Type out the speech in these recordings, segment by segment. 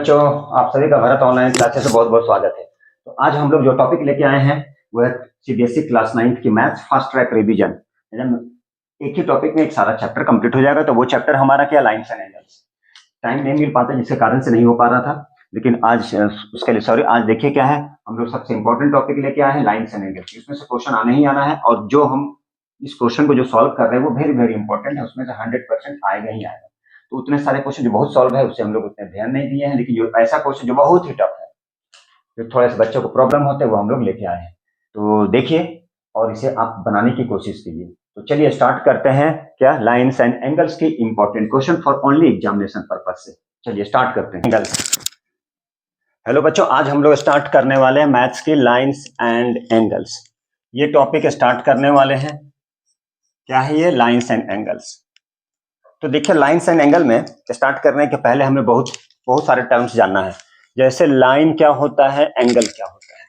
बच्चों, आप सभी का भारत ऑनलाइन क्लासेस से बहुत बहुत स्वागत है। तो आज हम लोग जो टॉपिक लेके आए हैं वो है सीबीएसई क्लास 9 की मैथ्स फास्ट ट्रैक रिवीजन। एक ही टॉपिक में एक सारा चैप्टर कंप्लीट हो जाएगा। तो वो चैप्टर हमारा क्या, लाइन्स एंड एंगल्स। टाइम नहीं मिल पाता जिसके कारण से नहीं हो पा रहा था, लेकिन आज उसके लिए सॉरी। आज देखिए क्या है, हम लोग सबसे इंपॉर्टेंट टॉपिक लेके आए हैं लाइन्स एंड एंगल्स। इसमें से क्वेश्चन आने ही आना है, और जो हम इस क्वेश्चन को जो सॉल्व कर रहे हैं वो वेरी वेरी इंपॉर्टेंट है। उसमें से 100% आएगा ही आएगा। तो उतने सारे क्वेश्चन जो बहुत सॉल्व है उससे हम लोग उतने ध्यान नहीं दिए हैं, लेकिन जो ऐसा क्वेश्चन जो बहुत ही टफ है, जो थोड़े से बच्चों को प्रॉब्लम होते हैं, वो हम लोग लेके आए हैं। तो देखिए और इसे आप बनाने की कोशिश कीजिए। तो चलिए स्टार्ट करते हैं क्या, लाइन्स एंड एंगल्स की important question for only examination purpose से। चलिए स्टार्ट करते हैं एंगल्स। हेलो बच्चों, आज हम लोग स्टार्ट करने वाले हैं मैथ्स की लाइन्स एंड एंगल्स। ये टॉपिक स्टार्ट करने वाले हैं, क्या है ये, लाइन्स एंड एंगल्स। तो देखिए लाइन्स एंड एंगल में स्टार्ट करने के पहले हमें बहुत सारे टर्म्स जानना है। जैसे लाइन क्या होता है, एंगल क्या होता है।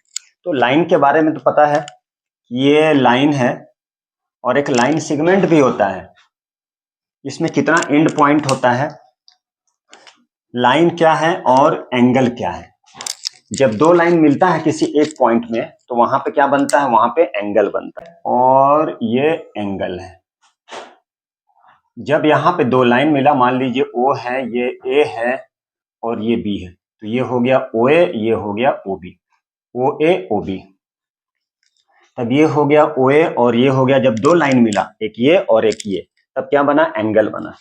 तो लाइन के बारे में तो पता है, ये लाइन है और एक लाइन सेगमेंट भी होता है। इसमें कितना एंड पॉइंट होता है, लाइन क्या है और एंगल क्या है। जब दो लाइन मिलता है किसी एक पॉइंट में तो वहां पे क्या बनता है, वहां पे एंगल बनता है, और ये एंगल है। जब यहाँ पे दो लाइन मिला, मान लीजिए ओ है, ये ए है और ये बी है, तो ये हो गया ओ ए, ये हो गया ओ बी, ओ ए ओ बी। तब ये हो गया ओ ए और ये हो गया, जब दो लाइन मिला, एक ये और एक ये, तब क्या बना, एंगल बना।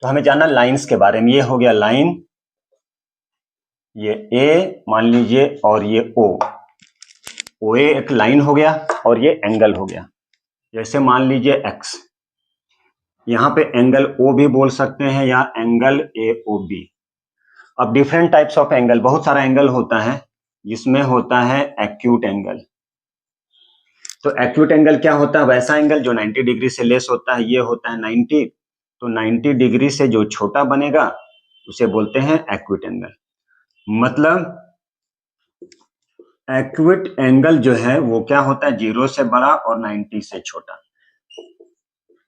तो हमें जानना लाइंस के बारे में। ये हो गया लाइन, ये ए मान लीजिए, और ये ओ ए एक लाइन हो गया और ये एंगल हो गया। जैसे मान लीजिए एक्स, यहाँ पे एंगल ओ भी बोल सकते हैं या एंगल ए ओ बी। अब डिफरेंट टाइप्स ऑफ एंगल, बहुत सारा एंगल होता है, जिसमें होता है एक्यूट एंगल। तो एक्यूट एंगल क्या होता है, वैसा एंगल जो 90 डिग्री से लेस होता है, ये होता है 90। तो 90 डिग्री से जो छोटा बनेगा उसे बोलते हैं एक्यूट एंगल। मतलब एक्यूट एंगल जो है वो क्या होता है, 0 से बड़ा और 90 से छोटा।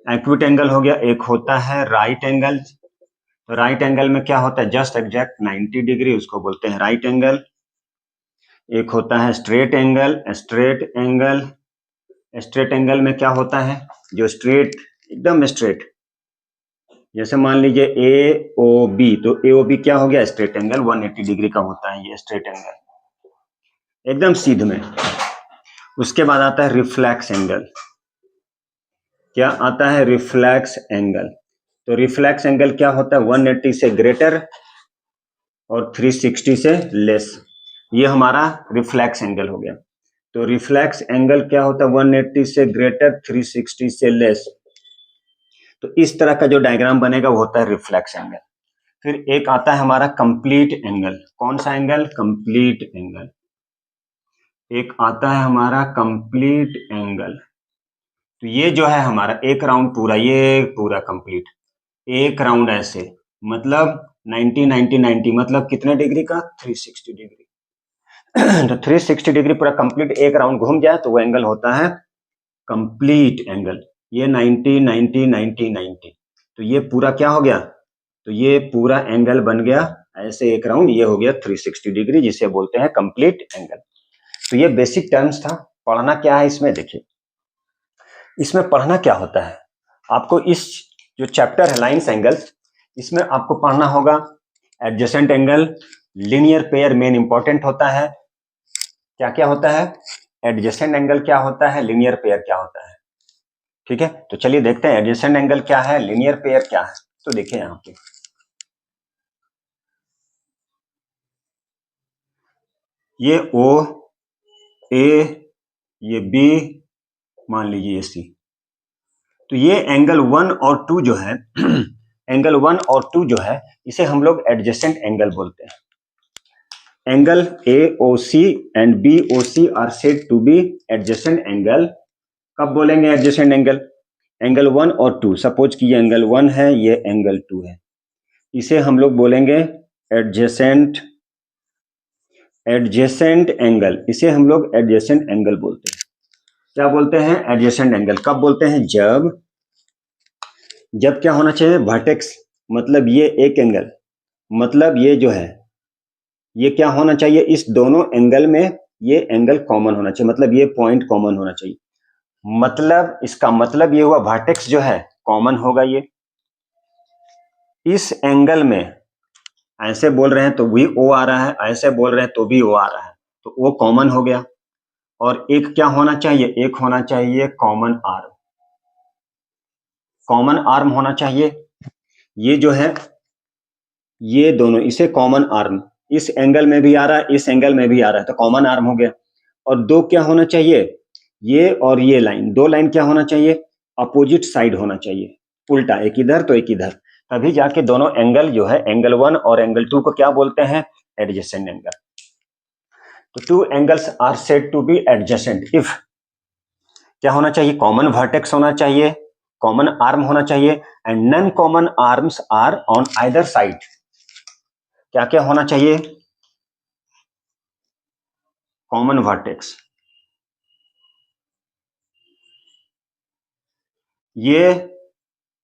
एक्यूट एंगल हो गया। एक होता है राइट एंगल। तो राइट एंगल में क्या होता है, जस्ट एग्जैक्ट 90 डिग्री, उसको बोलते हैं राइट एंगल। एक होता है स्ट्रेट एंगल। स्ट्रेट एंगल में क्या होता है, जो स्ट्रेट, एकदम स्ट्रेट, जैसे मान लीजिए ए ओ बी, तो ए ओ बी क्या हो गया, स्ट्रेट एंगल 180 डिग्री का होता है ये स्ट्रेट एंगल, एकदम सीधे में। उसके बाद आता है रिफ्लेक्स एंगल। क्या आता है, रिफ्लेक्स एंगल। तो रिफ्लेक्स एंगल क्या होता है, 180 से ग्रेटर और 360 से लेस। ये हमारा रिफ्लेक्स एंगल हो गया। तो रिफ्लेक्स एंगल क्या होता है, 180 से ग्रेटर, 360 से लेस। तो इस तरह का जो डायग्राम बनेगा वो होता है रिफ्लेक्स एंगल। फिर एक आता है हमारा कंप्लीट एंगल। कौन सा एंगल, कंप्लीट एंगल। एक आता है हमारा कंप्लीट एंगल। तो ये जो है हमारा एक राउंड पूरा, ये पूरा कंप्लीट एक राउंड ऐसे, मतलब 90 90 90, मतलब कितने डिग्री का, 360 डिग्री। तो 360 डिग्री पूरा कंप्लीट एक राउंड घूम जाए तो वो एंगल होता है कंप्लीट एंगल। ये 90 90 90 90, तो ये पूरा क्या हो गया, तो ये पूरा एंगल बन गया ऐसे एक राउंड, ये हो गया 360 डिग्री, जिसे बोलते हैं कंप्लीट एंगल। तो ये बेसिक टर्म्स था। पढ़ना क्या है इसमें, देखिए इसमें पढ़ना क्या होता है आपको, इस जो चैप्टर है लाइन्स एंगल्स, इसमें आपको पढ़ना होगा adjacent angle, linear pair main important होता है। क्या क्या होता है, एडजेसेंट एंगल क्या होता है, लीनियर पेयर क्या होता है। ठीक है, तो चलिए देखते हैं एडजेसेंट एंगल क्या है, लीनियर पेयर क्या है। तो देखिए यहाँ पे ये ओ, ए, ये बी, मान लीजिए ये सी। तो ये एंगल 1 और 2 जो है एंगल 1 और 2 जो है, इसे हम लोग एडजेसेंट एंगल बोलते हैं। Angle AOC and BOC are said to be adjacent angle. कब बोलेंगे एडजेसेंट एंगल, एंगल 1 और 2। सपोज कि ये एंगल 1 है, ये एंगल 2 है, इसे हम लोग बोलेंगे एडजेसेंट एंगल। इसे हम लोग एडजेसेंट एंगल बोलते हैं। क्या बोलते हैं, एडजेसेंट एंगल। कब बोलते हैं, जब क्या होना चाहिए, वर्टेक्स, मतलब ये एक एंगल, मतलब ये जो है ये क्या होना चाहिए, इस दोनों एंगल में ये एंगल कॉमन होना चाहिए, मतलब ये पॉइंट कॉमन होना चाहिए। मतलब इसका मतलब ये हुआ वर्टेक्स जो है कॉमन होगा। ये इस एंगल में ऐसे बोल रहे हैं तो भी ओ आ रहा है, ऐसे बोल रहे हैं तो भी ओ आ रहा है, तो वो कॉमन हो गया। और एक क्या होना चाहिए, एक होना चाहिए कॉमन आर्म, कॉमन आर्म होना चाहिए। ये जो है ये दोनों, इसे कॉमन आर्म, इस एंगल में भी आ रहा है, इस एंगल में भी आ रहा है, तो कॉमन आर्म हो गया। और दो क्या होना चाहिए, ये और ये लाइन, दो लाइन क्या होना चाहिए, अपोजिट साइड होना चाहिए, उल्टा, एक इधर तो एक इधर, तभी जाके दोनों एंगल जो है एंगल 1 और एंगल 2 को क्या बोलते हैं, एडजेसेंट एंगल। तो two angles are said to be adjacent if क्या होना चाहिए, कॉमन वर्टेक्स होना चाहिए, कॉमन आर्म होना चाहिए, and non common arms are on either side. क्या क्या होना चाहिए, कॉमन वर्टेक्स, ये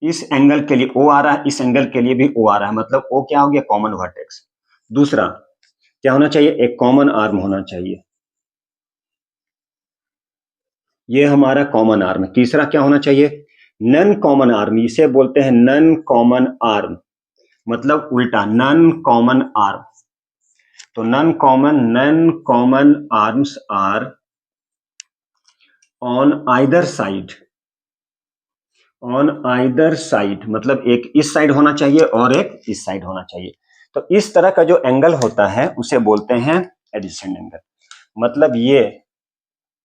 इस एंगल के लिए ओ आ रहा है, इस एंगल के लिए भी ओ आ रहा है, मतलब ओ क्या हो गया, कॉमन वर्टेक्स। दूसरा क्या होना चाहिए, एक कॉमन आर्म होना चाहिए, ये हमारा कॉमन आर्म है। तीसरा क्या होना चाहिए, नन कॉमन आर्म, इसे बोलते हैं नन कॉमन आर्म, मतलब उल्टा, नन कॉमन आर्म। तो non common arms are on either side, on either side, मतलब एक इस साइड होना चाहिए और एक इस साइड होना चाहिए। तो इस तरह का जो एंगल होता है उसे बोलते हैं एडजेसेंट एंगल। मतलब ये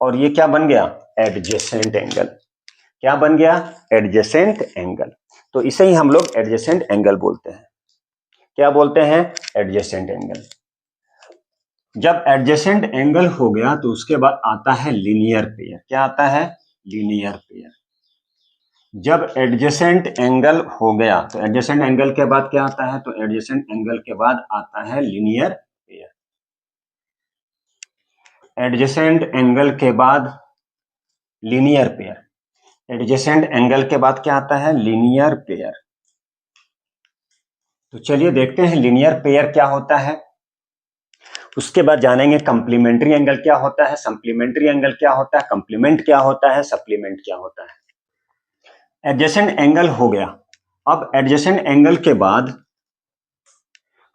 और ये क्या बन गया, एडजेसेंट एंगल। क्या बन गया, एडजेसेंट एंगल। तो इसे ही हम लोग एडजेसेंट एंगल बोलते हैं। क्या बोलते हैं, एडजेसेंट एंगल। जब एडजेसेंट एंगल हो गया तो उसके बाद आता है लीनियर पेयर। क्या आता है, लीनियर पेयर। जब एडजेसेंट एंगल हो गया तो एडजेसेंट एंगल के बाद क्या आता है, तो एडजेसेंट एंगल के बाद आता है लीनियर पेयर। एडजेसेंट एंगल के बाद लीनियर पेयर, एडजेसेंट एंगल के बाद क्या आता है, लीनियर पेयर। तो चलिए देखते हैं लीनियर पेयर क्या होता है। उसके बाद जानेंगे कंप्लीमेंट्री एंगल क्या होता है, सप्लीमेंट्री एंगल क्या होता है, कंप्लीमेंट क्या होता है, सप्लीमेंट क्या होता है। एडजेसेंट एंगल हो गया। अब एडजेसेंट एंगल के बाद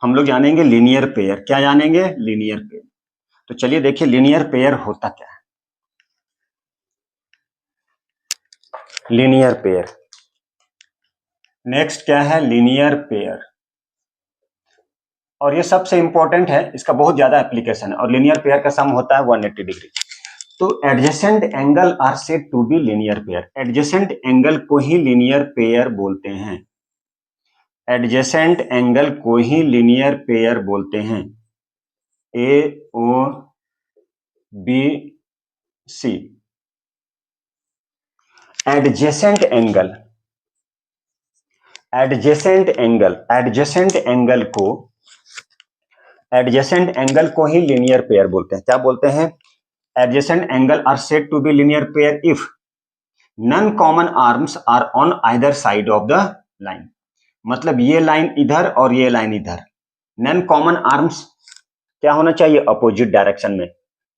हम लोग जानेंगे लीनियर पेयर। क्या जानेंगे, लीनियर पेयर। तो चलिए देखिए लीनियर पेयर होता क्या है। लीनियर पेयर, नेक्स्ट क्या है, लीनियर पेयर। और ये सबसे इंपॉर्टेंट है, इसका बहुत ज्यादा एप्लीकेशन है, और लीनियर पेयर का सम होता है 180 डिग्री। तो adjacent angle are said to be linear pair. Adjacent angle को ही लीनियर पेयर बोलते हैं, एडजेसेंट एंगल को ही लीनियर पेयर बोलते हैं। A O B C, adjacent angle, adjacent angle, adjacent angle को, एडजेसेंट एंगल को ही लीनियर पेयर बोलते हैं। क्या बोलते हैं, adjacent angle are said to be linear pair if non common arms are on either side of the line. मतलब ये लाइन इधर और ये लाइन इधर, नन कॉमन आर्म्स क्या होना चाहिए, अपोजिट डायरेक्शन में,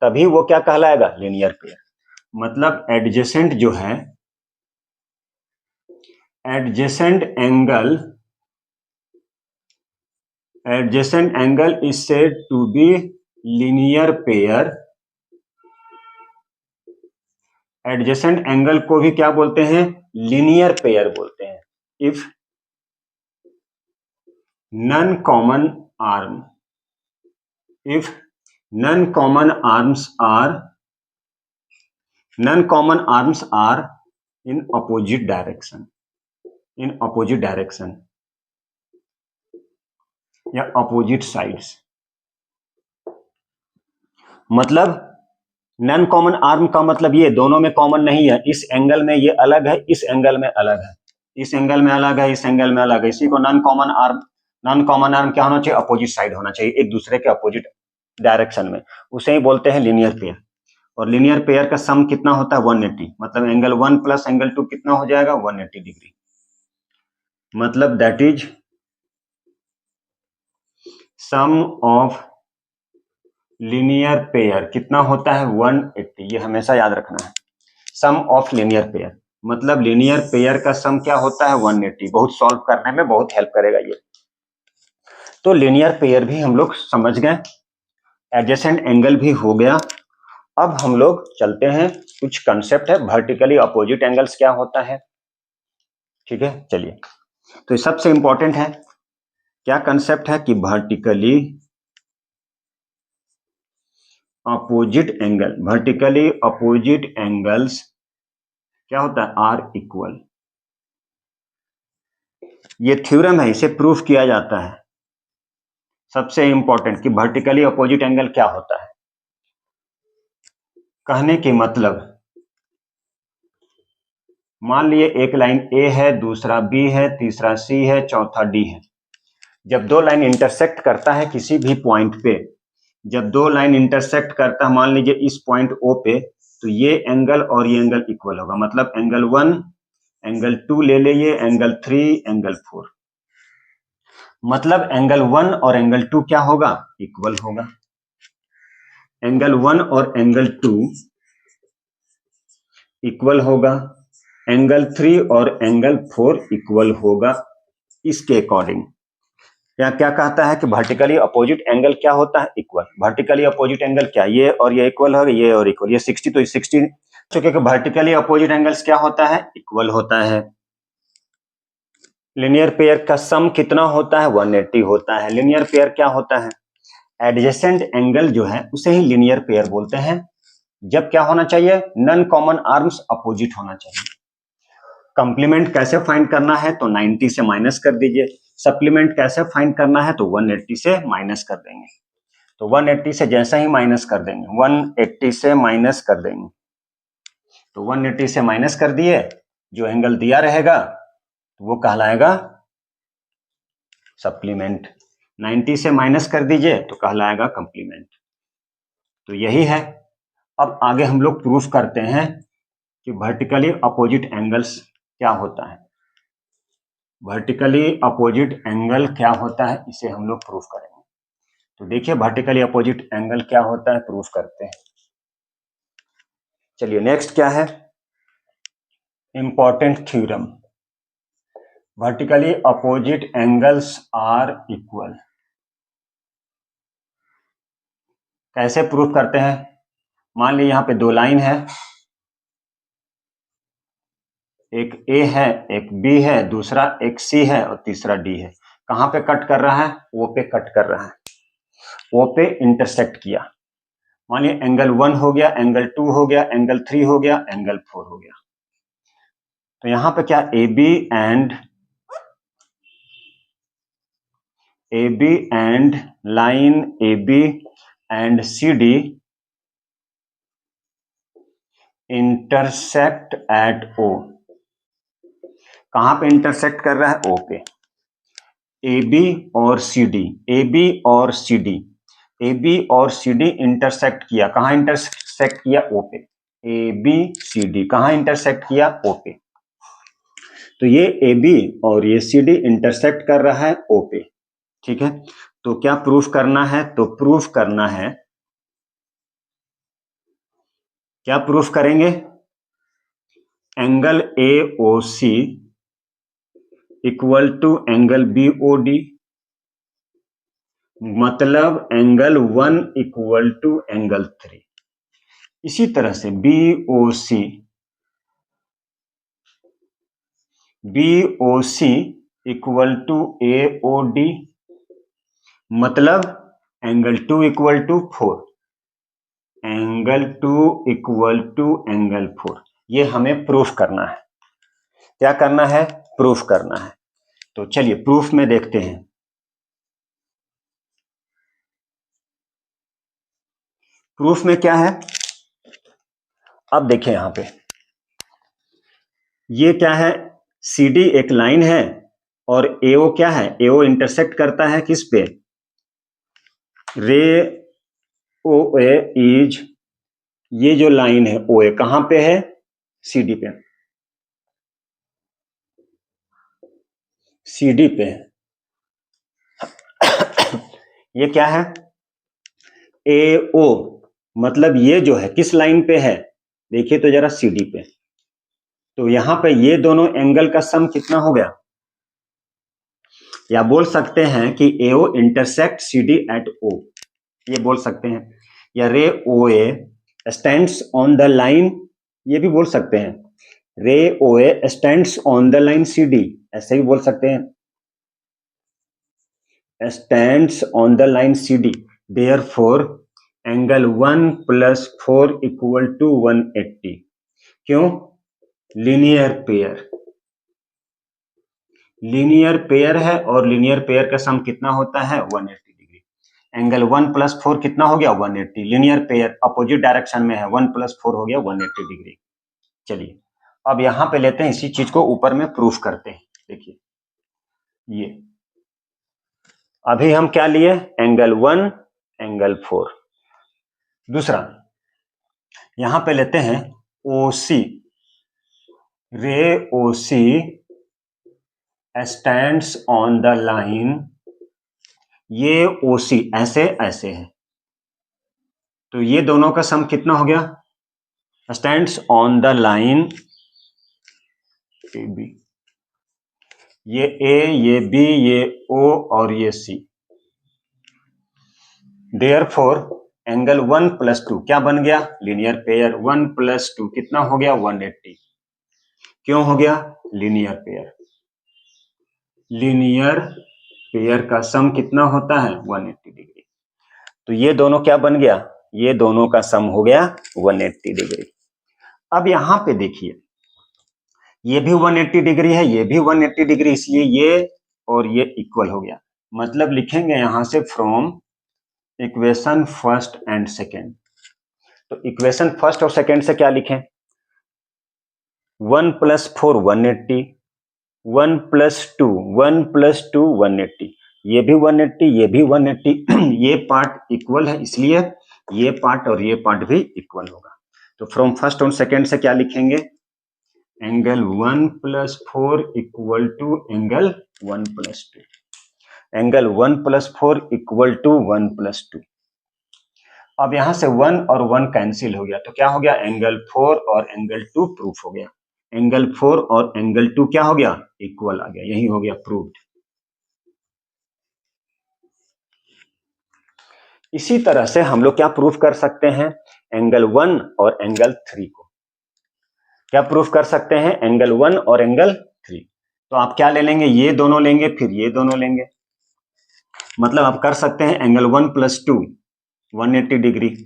तभी वो क्या कहलाएगा, लीनियर पेयर। मतलब एडजेसेंट जो है, adjacent angle, adjacent angle is said to be linear pair. Adjacent angle को भी क्या बोलते हैं, लीनियर पेयर बोलते हैं। If non common arm, if none common arms are in opposite direction, in opposite direction या opposite sides। मतलब none common arm का मतलब ये दोनों में कॉमन नहीं है, इस एंगल में ये अलग है, इस एंगल में अलग है, इस एंगल में अलग है, इस एंगल में अलग है, इसी को non common arm, non common arm क्या होना चाहिए, अपोजिट साइड होना चाहिए, एक दूसरे के अपोजिट डायरेक्शन में, उसे ही बोलते हैं लीनियर पेयर। और लीनियर पेयर का सम कितना होता है, 180। मतलब एंगल 1 प्लस एंगल 2 कितना हो जाएगा, 180 डिग्री। मतलब that is sum of linear pair कितना होता है 180, ये हमेशा याद रखना है। सम ऑफ लीनियर पेयर मतलब लीनियर पेयर का सम क्या होता है 180। बहुत सॉल्व करने में बहुत हेल्प करेगा ये। तो लीनियर पेयर भी हम लोग समझ गए, एडजेसेंट एंगल भी हो गया। अब हम लोग चलते हैं, कुछ कंसेप्ट है, वर्टिकली अपोजिट एंगल्स क्या होता है। ठीक है, चलिए। तो सबसे इंपॉर्टेंट है, क्या कंसेप्ट है कि vertically opposite angle, vertically opposite angles क्या होता है आर इक्वल। ये थ्योरम है, इसे प्रूफ किया जाता है। सबसे इंपॉर्टेंट कि वर्टिकली अपोजिट एंगल क्या होता है। कहने के मतलब, मान लिए एक लाइन ए है, दूसरा बी है, तीसरा सी है, चौथा डी है। जब दो लाइन इंटरसेक्ट करता है किसी भी पॉइंट पे, जब दो लाइन इंटरसेक्ट करता है मान लीजिए इस पॉइंट ओ पे, तो ये एंगल और ये एंगल इक्वल होगा। मतलब एंगल 1 एंगल 2 ले लीजिए, एंगल 3 एंगल 4, मतलब एंगल 1 और एंगल 2 क्या होगा इक्वल होगा। एंगल 1 और एंगल 2 इक्वल होगा, एंगल 3 और एंगल 4 इक्वल होगा। इसके अकॉर्डिंग क्या क्या कहता है कि वर्टिकली अपोजिट एंगल क्या होता है इक्वल। वर्टिकली अपोजिट एंगल क्या, ये और ये इक्वल होगा, ये और इक्वल, ये 60 तो 60, क्योंकि वर्टिकली अपोजिट एंगल्स क्या होता है इक्वल होता है। लिनियर पेयर का सम कितना होता है 180 होता है। लिनियर पेयर क्या होता है, एडजेसेंट एंगल जो है उसे ही लिनियर पेयर बोलते हैं। जब क्या होना चाहिए, नॉन कॉमन आर्म्स अपोजिट होना चाहिए। कंप्लीमेंट कैसे फाइंड करना है, तो 90 से माइनस कर दीजिए। सप्लीमेंट कैसे फाइंड करना है, तो 180 से माइनस कर देंगे। तो 180 से जैसा ही माइनस कर देंगे, 180 से माइनस कर देंगे, तो 180 से माइनस कर दिए, जो एंगल दिया रहेगा तो वो कहलाएगा सप्लीमेंट। 90 से माइनस कर दीजिए तो कहलाएगा कंप्लीमेंट। तो यही है। अब आगे हम लोग प्रूफ करते हैं कि वर्टिकली अपोजिट एंगल्स क्या होता है। वर्टिकली अपोजिट एंगल क्या होता है इसे हम लोग प्रूफ करेंगे। तो देखिए वर्टिकली अपोजिट एंगल क्या होता है, प्रूफ करते हैं। चलिए नेक्स्ट क्या है, important theorem, vertically opposite angles are equal. कैसे प्रूफ करते हैं, मान लीजिए यहां पे दो लाइन है, एक ए है, एक बी है, दूसरा एक सी है और तीसरा डी है। कहां पे कट कर रहा है, ओ पे कट कर रहा है। ओ पे इंटरसेक्ट किया, मानिए एंगल 1 हो गया, एंगल 2 हो गया, एंगल 3 हो गया, एंगल 4 हो गया। तो यहां पे क्या A B and line A B and C D intersect at O. कहां पे इंटरसेक्ट कर रहा है, ओ पे। ए बी और सी डी, ए बी और सी डी, ए बी और सी डी इंटरसेक्ट किया, कहां इंटरसेक्ट किया, ओ पे। ए बी सी डी कहां इंटरसेक्ट किया, ओ पे। तो ये ए बी और ये सी डी इंटरसेक्ट कर रहा है ओ पे। ठीक है, तो क्या प्रूफ करना है, तो प्रूफ करना है, क्या प्रूफ करेंगे, angle A O C equal to angle B O D, मतलब एंगल 1 इक्वल टू एंगल 3। इसी तरह से B O C equal to A O D, मतलब angle 2 equal to 4, angle 2 equal to angle 4। ये हमें प्रूफ करना है। क्या करना है, प्रूफ करना है। तो चलिए प्रूफ में देखते हैं। प्रूफ में क्या है, अब देखिए यहां पे ये क्या है, सी डी एक लाइन है और एओ क्या है, एओ इंटरसेक्ट करता है किस पे, रे ओ ए इज, ये जो लाइन है ओ ए कहां पे है, सी डी पे, सी डी पे है। ये क्या है, ए ओ, मतलब ये जो है किस लाइन पे है, देखिए तो जरा CD पे। तो यहां पे ये दोनों एंगल का सम कितना हो गया, या बोल सकते हैं कि AO intersect CD at O, ये बोल सकते हैं। या ray OA stands on the line, ये भी बोल सकते हैं। Ray OA stands on the line CD, ऐसे भी बोल सकते हैं, stands on the line CD, therefore angle 1 + 4 = 180। क्यों? लीनियर पेयर, लीनियर पेयर है और लीनियर पेयर का सम कितना होता है 180 डिग्री। एंगल 1 + 4 कितना हो गया 180, लीनियर पेयर अपोजिट डायरेक्शन में है, 1 + 4 हो गया 180 डिग्री। चलिए अब यहां पे लेते हैं इसी चीज को ऊपर में प्रूफ करते हैं। देखिए ये अभी हम क्या लिए, एंगल 1 एंगल 4। दूसरा यहां पे लेते हैं OC, रे OC stands on the line, ये OC ऐसे ऐसे है, तो ये दोनों का सम कितना हो गया, stands on the line AB, ये A, ये B, ये O और ये C। देयरफॉर एंगल 1 + 2 क्या बन गया, लीनियर पेयर। 1 + 2 कितना हो गया 180। क्यों हो गया, लीनियर पेयर। लीनियर पेयर का सम कितना होता है 180 डिग्री। तो ये दोनों क्या बन गया, ये दोनों का सम हो गया 180 डिग्री। अब यहां पे देखिए ये भी 180 डिग्री है, ये भी 180 डिग्री, इसलिए ये और ये इक्वल हो गया। मतलब लिखेंगे यहां से from equation first and second. तो इक्वेशन फर्स्ट और सेकेंड से क्या लिखें, 1 + 4 180, 1 + 2 1 + 2 180, ये भी 180, ये भी 180 ये पार्ट इक्वल है, इसलिए ये पार्ट और ये पार्ट भी इक्वल होगा। तो फ्रॉम फर्स्ट और सेकेंड से क्या लिखेंगे, एंगल 1 + 4 = एंगल 1 + 2, एंगल 1 + 4 = 1 + 2। अब यहां से 1 और 1 कैंसिल हो गया, तो क्या हो गया, एंगल 4 और एंगल 2 प्रूफ हो गया। एंगल 4 और एंगल 2 क्या हो गया, इक्वल आ गया, यही हो गया प्रूव्ड। इसी तरह से हम लोग क्या प्रूफ कर सकते हैं, एंगल 1 और एंगल 3 को क्या प्रूफ कर सकते हैं, एंगल 1 और एंगल 3। तो आप क्या ले लेंगे, ये दोनों लेंगे, फिर ये दोनों लेंगे। मतलब आप कर सकते हैं एंगल 1 + 2 180 डिग्री,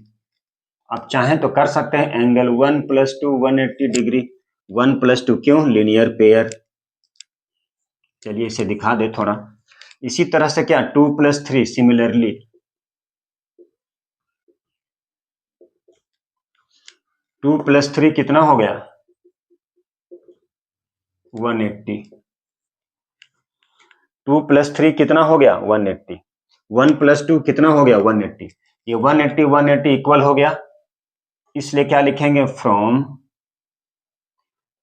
आप चाहें तो कर सकते हैं एंगल 1 + 2 180 डिग्री। 1 + 2 क्यों, लीनियर पेयर। चलिए इसे दिखा दे थोड़ा। इसी तरह से क्या 2 + 3 सिमिलरली, 2 + 3 कितना हो गया 180, 2 + 3 कितना हो गया 180, 1 + 2 कितना हो गया 180, ये 180 180 इक्वल हो गया, इसलिए क्या लिखेंगे, from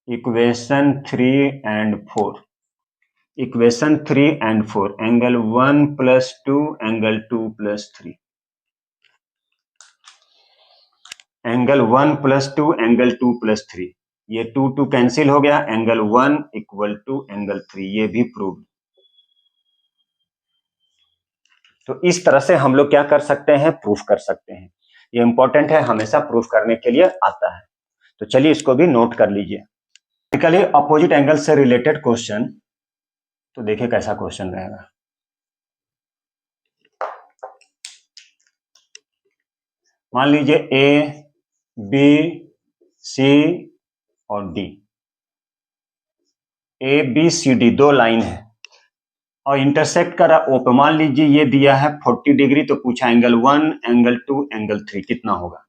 equation 3 and 4, equation 3 and 4 angle 1 + 2 angle 2 + 3, angle 1 + 2 angle 2 + 3, ये 2 2 कैंसिल हो गया, एंगल 1 = एंगल 3, ये भी प्रूव। तो इस तरह से हम लोग क्या कर सकते हैं, प्रूफ कर सकते हैं। ये इंपॉर्टेंट है, हमेशा प्रूफ करने के लिए आता है। तो चलिए इसको भी नोट कर लीजिए। टिपिकली अपोजिट एंगल से रिलेटेड क्वेश्चन, तो देखिए कैसा क्वेश्चन रहेगा। मान लीजिए A, B, C और D, ABCD दो लाइन है और इंटरसेक्ट करा O पे। मान लीजिए ये दिया है 40 डिग्री, तो पूछा एंगल 1 एंगल 2 एंगल 3 कितना होगा।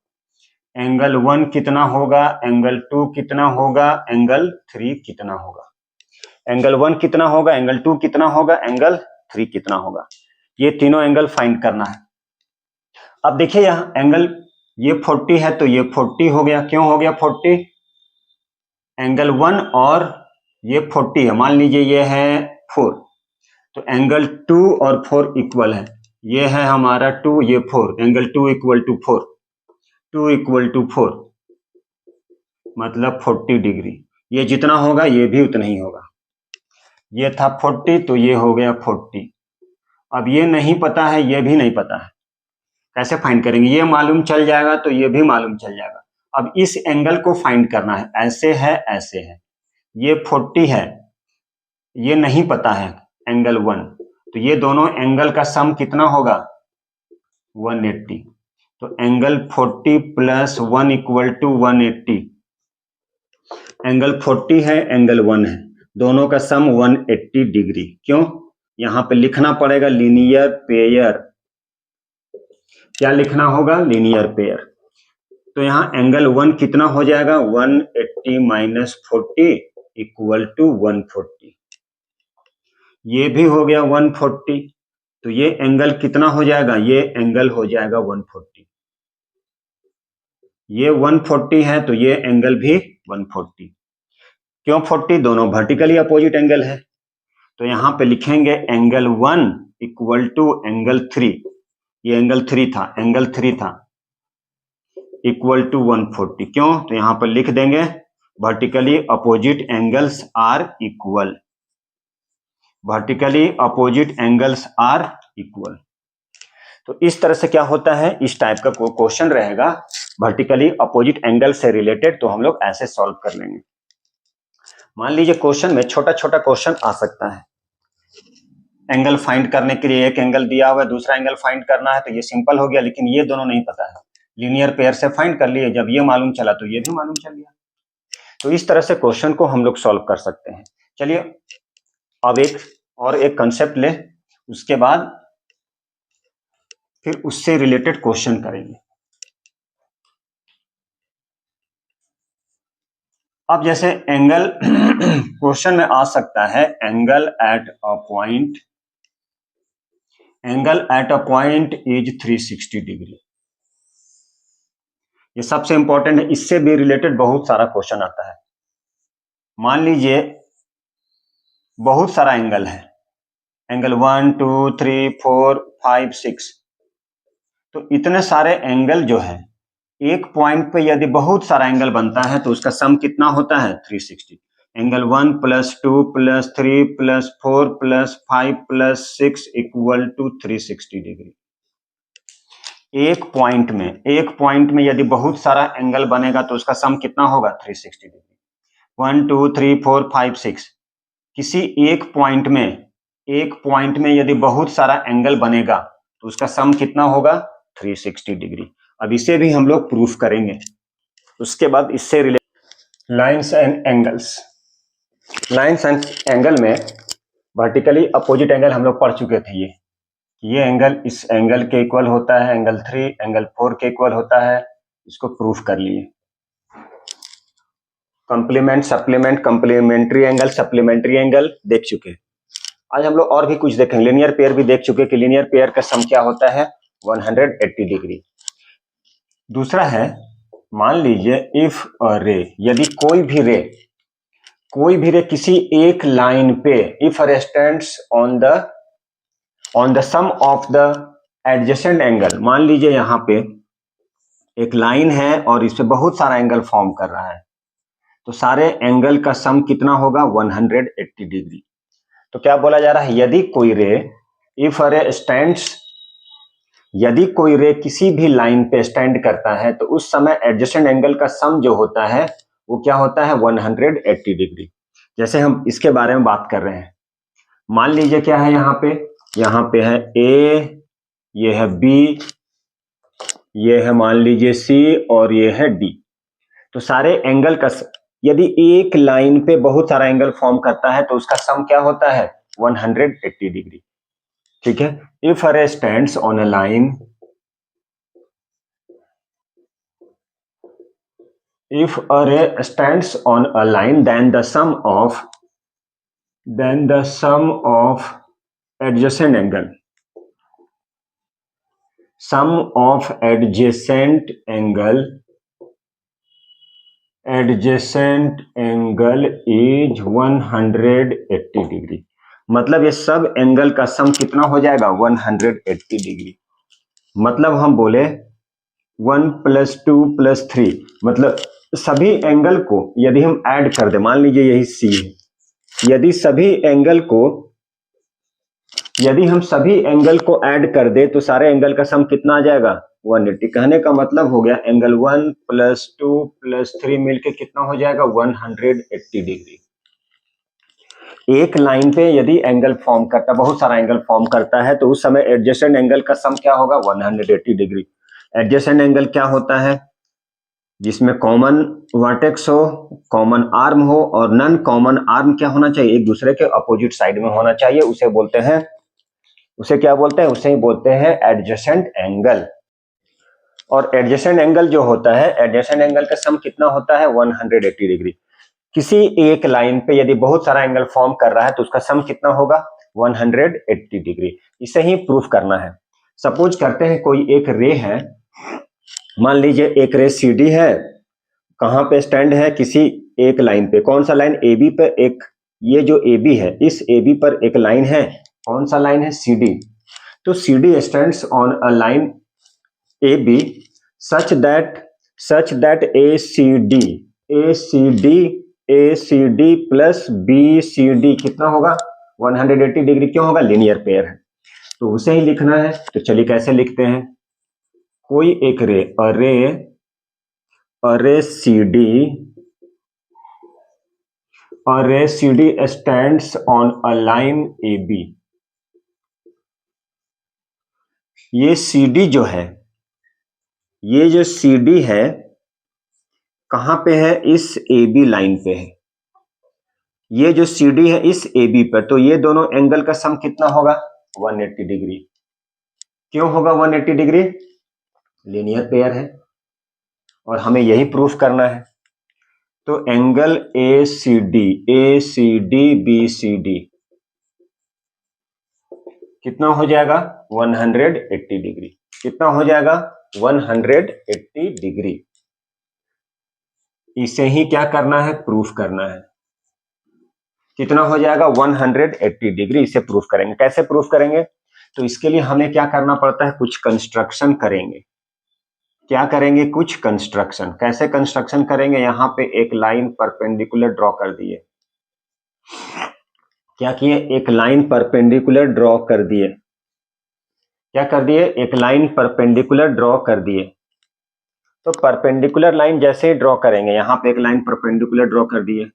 एंगल 1 कितना होगा, एंगल 2 कितना होगा, एंगल 3 कितना होगा। एंगल 1 कितना होगा, एंगल 2 कितना होगा, एंगल 3 कितना होगा। ये तीनों एंगल फाइंड करना है। अब देखिए यहां एंगल ये 40 है, तो ये 40 हो गया। क्यों हो गया 40, एंगल 1 और ये 40 है, मान लीजिए ये है 4, तो एंगल 2 और 4 इक्वल है, ये है हमारा 2, ये 4, angle 2 equal to 4, 2 equal to 4 मतलब 40 डिग्री। ये जितना होगा ये भी उतना ही होगा। ये था 40 तो ये हो गया 40। अब ये नहीं पता है, ये भी नहीं पता है, कैसे फाइंड करेंगे? ये मालूम चल जाएगा तो ये भी मालूम चल जाएगा। अब इस एंगल को फाइंड करना है, ऐसे है ऐसे है, ये 40 है, ये नहीं पता है एंगल 1, तो ये दोनों एंगल का सम कितना होगा? 180। तो angle 40 plus 1 equal to 180। Angle 40 है, एंगल 1 है, दोनों का सम 180 डिग्री। क्यों? यहां पे लिखना पड़ेगा लीनियर पेयर। क्या लिखना होगा? Linear pair. तो यहाँ एंगल 1 कितना हो जाएगा? 180 माइनस 40 इक्वल टू 140। ये भी हो गया 140, तो ये एंगल कितना हो जाएगा? ये एंगल हो जाएगा 140। ये 140 है तो ये एंगल भी 140। क्यों 40? दोनों वर्टिकली अपोजिट एंगल है। तो यहां पे लिखेंगे एंगल 1 इक्वल टू एंगल 3, ये एंगल 3 था, एंगल 3 था, इक्वल टू 140। क्यों? तो यहां पर लिख देंगे vertically opposite angles are equal, vertically opposite angles are equal. तो इस तरह से क्या होता है, इस टाइप का कोई क्वेश्चन रहेगा वर्टिकली अपोजिट एंगल से रिलेटेड, तो हम लोग ऐसे सॉल्व कर लेंगे। मान लीजिए क्वेश्चन में छोटा छोटा क्वेश्चन आ सकता है, एंगल फाइंड करने के लिए एक एंगल दिया हुआ है, दूसरा एंगल फाइंड करना है, तो ये सिंपल हो गया, लेकिन ये दोनों नहीं पता है, लीनियर पेयर से फाइंड कर लिए, जब ये मालूम चला तो ये भी मालूम चल गया। तो इस तरह से क्वेश्चन को हम लोग सॉल्व कर सकते हैं। चलिए अब एक कंसेप्ट ले, उसके बाद फिर उससे रिलेटेड क्वेश्चन करेंगे। अब जैसे एंगल क्वेश्चन में आ सकता है angle at a point, angle at a point is 360 degree. ये सबसे इंपॉर्टेंट है, इससे भी रिलेटेड बहुत सारा क्वेश्चन आता है। मान लीजिए बहुत सारा एंगल है, एंगल 1 2 3 4 5 6, तो इतने सारे एंगल जो है एक पॉइंट पे यदि बहुत सारा एंगल बनता है तो उसका सम कितना होता है? 360। Angle 1 plus 2 plus 3 plus 4 plus 5 plus 6 equal to 360 degree. एक पॉइंट में यदि बहुत सारा एंगल बनेगा तो उसका सम कितना होगा? 360 डिग्री। 1 2 3 4 5 6, किसी एक पॉइंट में यदि बहुत सारा एंगल बनेगा तो उसका सम कितना होगा? 360 डिग्री। अब इसे भी हम लोग प्रूफ करेंगे। उसके बाद इससे related lines and angles, lines and angle में वर्टिकली अपोजिट एंगल हम लोग पढ़ चुके थे। ये एंगल इस एंगल के इक्वल होता है, एंगल 3 एंगल 4 के इक्वल होता है, इसको प्रूफ कर लिए। Complement supplement, complementary angle, supplementary angle देख चुके। आज हम लोग और भी कुछ देखेंगे, लीनियर पेयर भी देख चुके कि लीनियर पेयर का सम क्या होता है? 180 डिग्री। दूसरा है, मान लीजिए इफ अ रे, यदि कोई भी रे किसी एक लाइन पे, if ray stands on the sum of the adjacent angle, मान लीजिए यहां पे एक लाइन है और इस पे बहुत सारा एंगल फॉर्म कर रहा है, तो सारे एंगल का सम कितना होगा? 180 डिग्री। तो क्या बोला जा रहा है? यदि कोई रे, इफ अ रे स्टैंड्स, यदि कोई रे किसी भी लाइन पे स्टैंड करता है तो उस समय एडजेसेंट एंगल का सम जो होता है वो क्या होता है? 180 डिग्री। जैसे हम इसके बारे में बात कर रहे हैं, मान लीजिए क्या है यहाँ पे है ए, ये है बी, ये है मान लीजिए सी और ये है डी। तो सारे एंगल का, यदि एक लाइन पे बहुत सारा एंगल फॉर्म करता है तो उसका सम क्या होता है? 180 डिग्री। ठीक है। इफ अ रे stands on a line, if a ray stands on a line, then the sum of adjacent angle, sum of adjacent angle is 180 degree. मतलब ये सब एंगल का सम कितना हो जाएगा 180 डिग्री। मतलब हम बोले 1 + 2 + 3, मतलब सभी एंगल को यदि हम ऐड कर दे, मान लीजिए यही सी है, यदि हम सभी एंगल को ऐड कर दे तो सारे एंगल का सम कितना आ जाएगा 180। कहने का मतलब हो गया एंगल 1 + 2 + 3 मिलके कितना हो जाएगा 180 डिग्री। एक लाइन पे यदि एंगल फॉर्म करता, बहुत सारा एंगल फॉर्म करता है, तो उस समय एडजेसेंट एंगल का सम क्या होगा 180 डिग्री। एडजेसेंट एंगल क्या होता है, जिसमें कॉमन वर्टेक्स हो, कॉमन आर्म हो, और नन कॉमन आर्म क्या होना चाहिए, एक दूसरे के अपोजिट साइड में होना चाहिए। उसे क्या बोलते हैं, उसे बोलते हैं एडजेसेंट एंगल। और एडजेसेंट एंगल जो होता है, एडजेसेंट एंगल का सम कितना होता है 180 डिग्री। किसी एक लाइन पे यदि बहुत सारा एंगल फॉर्म कर रहा है तो उसका सम कितना होगा 180 डिग्री। इसे ही प्रूफ करना है। सपोज करते हैं कोई एक रे है, मान लीजिए एक रे CD है, कहां पे स्टैंड है, किसी एक लाइन पे। कौन सा लाइन, AB पे। एक ये जो AB है, इस AB पर एक लाइन है, कौन सा लाइन है CD। तो CD stands on a line AB such that ACD plus BCD कितना होगा 180 डिग्री। क्यों होगा, लीनियर पेयर है, तो उसे ही लिखना है। तो चलिए कैसे लिखते हैं, कोई एक रे, array CD stands on a line AB। ये CD जो है, ये जो CD है कहां पे है, इस AB लाइन पे है। ये जो CD है इस AB पर, तो ये दोनों एंगल का सम कितना होगा 180 डिग्री। क्यों होगा 180 डिग्री, लीनियर पेयर है और हमें यही प्रूफ करना है। तो एंगल ACD BCD कितना हो जाएगा 180 डिग्री। कितना हो जाएगा 180 डिग्री। इसे ही क्या करना है, प्रूफ करना है। कितना हो जाएगा 180 डिग्री। इसे प्रूफ करेंगे। कैसे प्रूफ करेंगे, तो इसके लिए हमें क्या करना पड़ता है, कुछ कंस्ट्रक्शन करेंगे। क्या करेंगे, कुछ कंस्ट्रक्शन। कैसे कंस्ट्रक्शन करेंगे, यहां पे एक लाइन परपेंडिकुलर ड्रॉ कर दिए। क्या किए, एक लाइन परपेंडिकुलर ड्रॉ कर दिए। क्या कर दिए, एक लाइन परपेंडिकुलर ड्रॉ कर दिए। तो परपेंडिकुलर लाइन जैसे ही ड्रॉ करेंगे, यहां पे एक लाइन परपेंडिकुलर ड्रॉ कर दिए,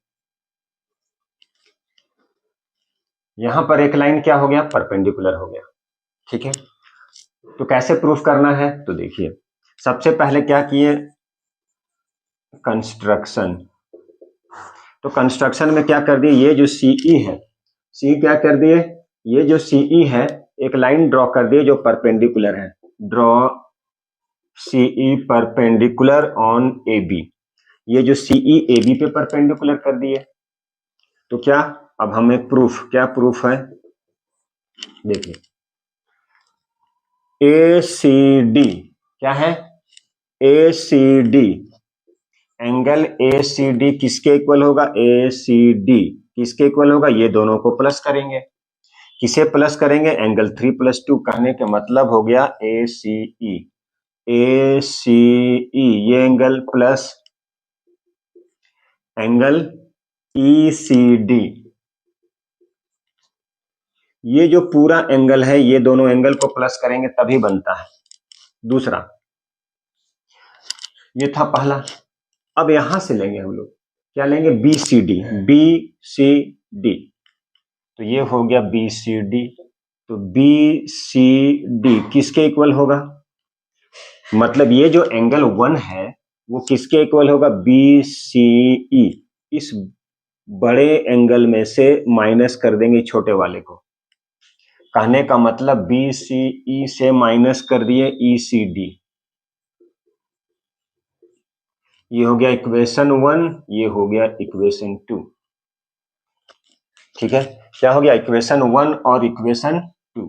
यहां पर एक लाइन क्या हो गया, परपेंडिकुलर हो गया। ठीक है, तो कैसे प्रूफ करना है, तो देखिए सबसे पहले क्या किए, कंस्ट्रक्शन। तो कंस्ट्रक्शन में क्या कर दिए, ये जो CE है, क्या कर दिए, ये जो CE है एक लाइन ड्रॉ कर दिए जो परपेंडिकुलर है। Draw CE perpendicular on AB। ये जो CE AB पे परपेंडिकुलर कर दिए। तो क्या, अब हमें प्रूफ, क्या प्रूफ है, देखिए ACD क्या है, ACD एंगल ACD किसके इक्वल होगा, ACD किसके इक्वल होगा, ये दोनों को प्लस करेंगे। किसे प्लस करेंगे, एंगल 3 + 2। कहने का मतलब हो गया ACE ये एंगल प्लस एंगल ECD, ये जो पूरा एंगल है, ये दोनों एंगल को प्लस करेंगे तभी बनता है। दूसरा, ये था पहला। अब यहां से लेंगे हम लोग, क्या लेंगे, BCD। तो ये हो गया BCD। तो BCD किसके इक्वल होगा, मतलब ये जो एंगल 1 है वो किसके इक्वल होगा, BCE। इस बड़े एंगल में से माइनस कर देंगे छोटे वाले को। कहने का मतलब BCE से माइनस कर दिए ECD। ये हो गया इक्वेशन 1, ये हो गया इक्वेशन 2। ठीक है, क्या हो गया, इक्वेशन 1 और इक्वेशन 2।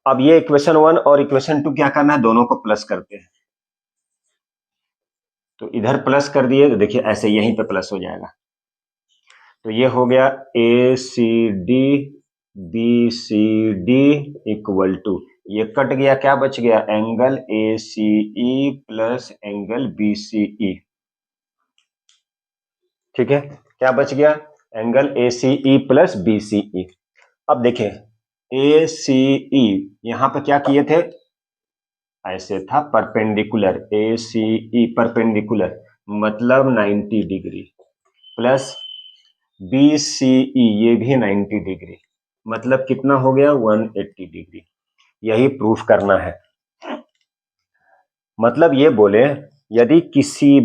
अब ये इक्वेशन 1 और इक्वेशन 2 क्या करना है, दोनों को प्लस करते हैं। तो इधर प्लस कर दिए तो देखिए ऐसे यहीं पे प्लस हो जाएगा। तो ये हो गया ACD BCD इक्वल टू, ये कट गया, क्या बच गया, angle ACE plus angle BCE। ठीक है, क्या बच गया, एंगल ACE प्लस BCE। अब देखें ACE यहां पे क्या किए थे, ऐसे था परपेंडिकुलर, ACE परपेंडिकुलर मतलब 90 डिग्री, प्लस BCE ये भी 90 डिग्री, मतलब कितना हो गया 180 डिग्री। यही प्रूफ करना है। मतलब ये बोले यदि किसी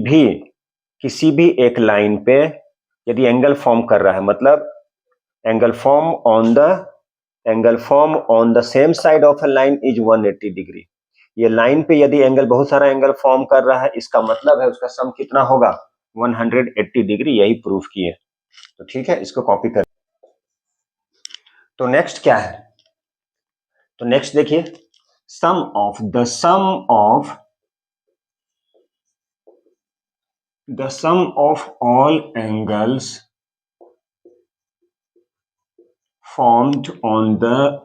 भी एक लाइन पे यदि एंगल फॉर्म कर रहा है, मतलब angle form on the same side of a line is 180 degree. ये लाइन पे यदि एंगल, बहुत सारा एंगल फॉर्म कर रहा है, इसका मतलब है उसका सम कितना होगा 180 डिग्री। यही प्रूफ किए। तो ठीक है, इसको कॉपी कर। तो नेक्स्ट क्या है, तो नेक्स्ट देखिए, sum of all angles formed on the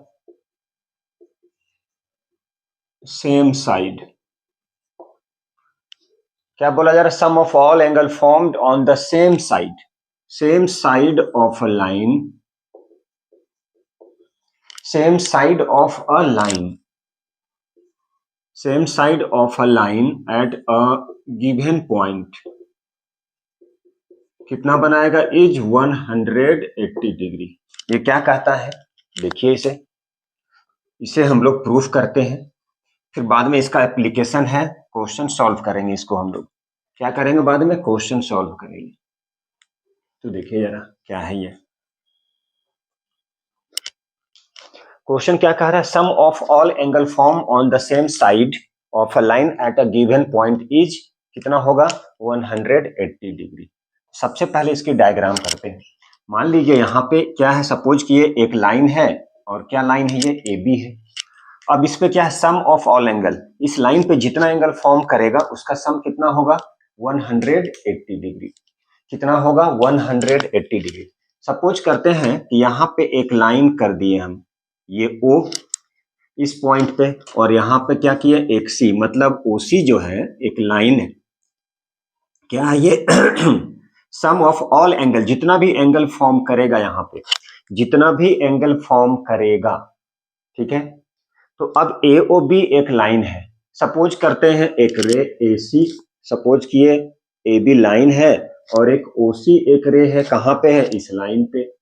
same side। क्या बोला जा रहा है, sum of all angle formed on the same side of a line, same side of a line at a given point, कितना बनाएगा, is 180 degree. ये क्या कहता है, देखिए इसे हम लोग प्रूफ करते हैं, फिर बाद में इसका एप्लीकेशन है, क्वेश्चन सॉल्व करेंगे। इसको हम लोग क्या करेंगे, बाद में क्वेश्चन सॉल्व करेंगे। तो देखिए जरा क्या है ये क्वेश्चन, क्या कह रहा है, sum of all angle form on the same side of a line at a given point is, कितना होगा 180 डिग्री। सबसे पहले इसकी डायग्राम करते हैं। मान लीजिए यहाँ पे क्या है, सपोज किए एक लाइन है, और क्या लाइन है, ये AB है। अब इस पे क्या है, सम ऑफ ऑल एंगल, इस लाइन पे जितना एंगल फॉर्म करेगा उसका सम कितना होगा 180 डिग्री। कितना होगा 180 डिग्री। सपोज करते हैं कि यहाँ पे एक लाइन कर दिए हम, ये O इस पॉइंट पे, और यहाँ पे क्या किया एक C, मतलब OC जो है एक लाइन है, क्या है ये सम ऑफ ऑल एंगल, जितना भी एंगल फॉर्म करेगा, यहाँ पे जितना भी एंगल फॉर्म करेगा, ठीक है। तो अब AOB एक लाइन है, सपोज करते हैं एक रे AC, सपोज किए AB लाइन है, और एक OC एक रे है, कहां पे है, इस लाइन पे।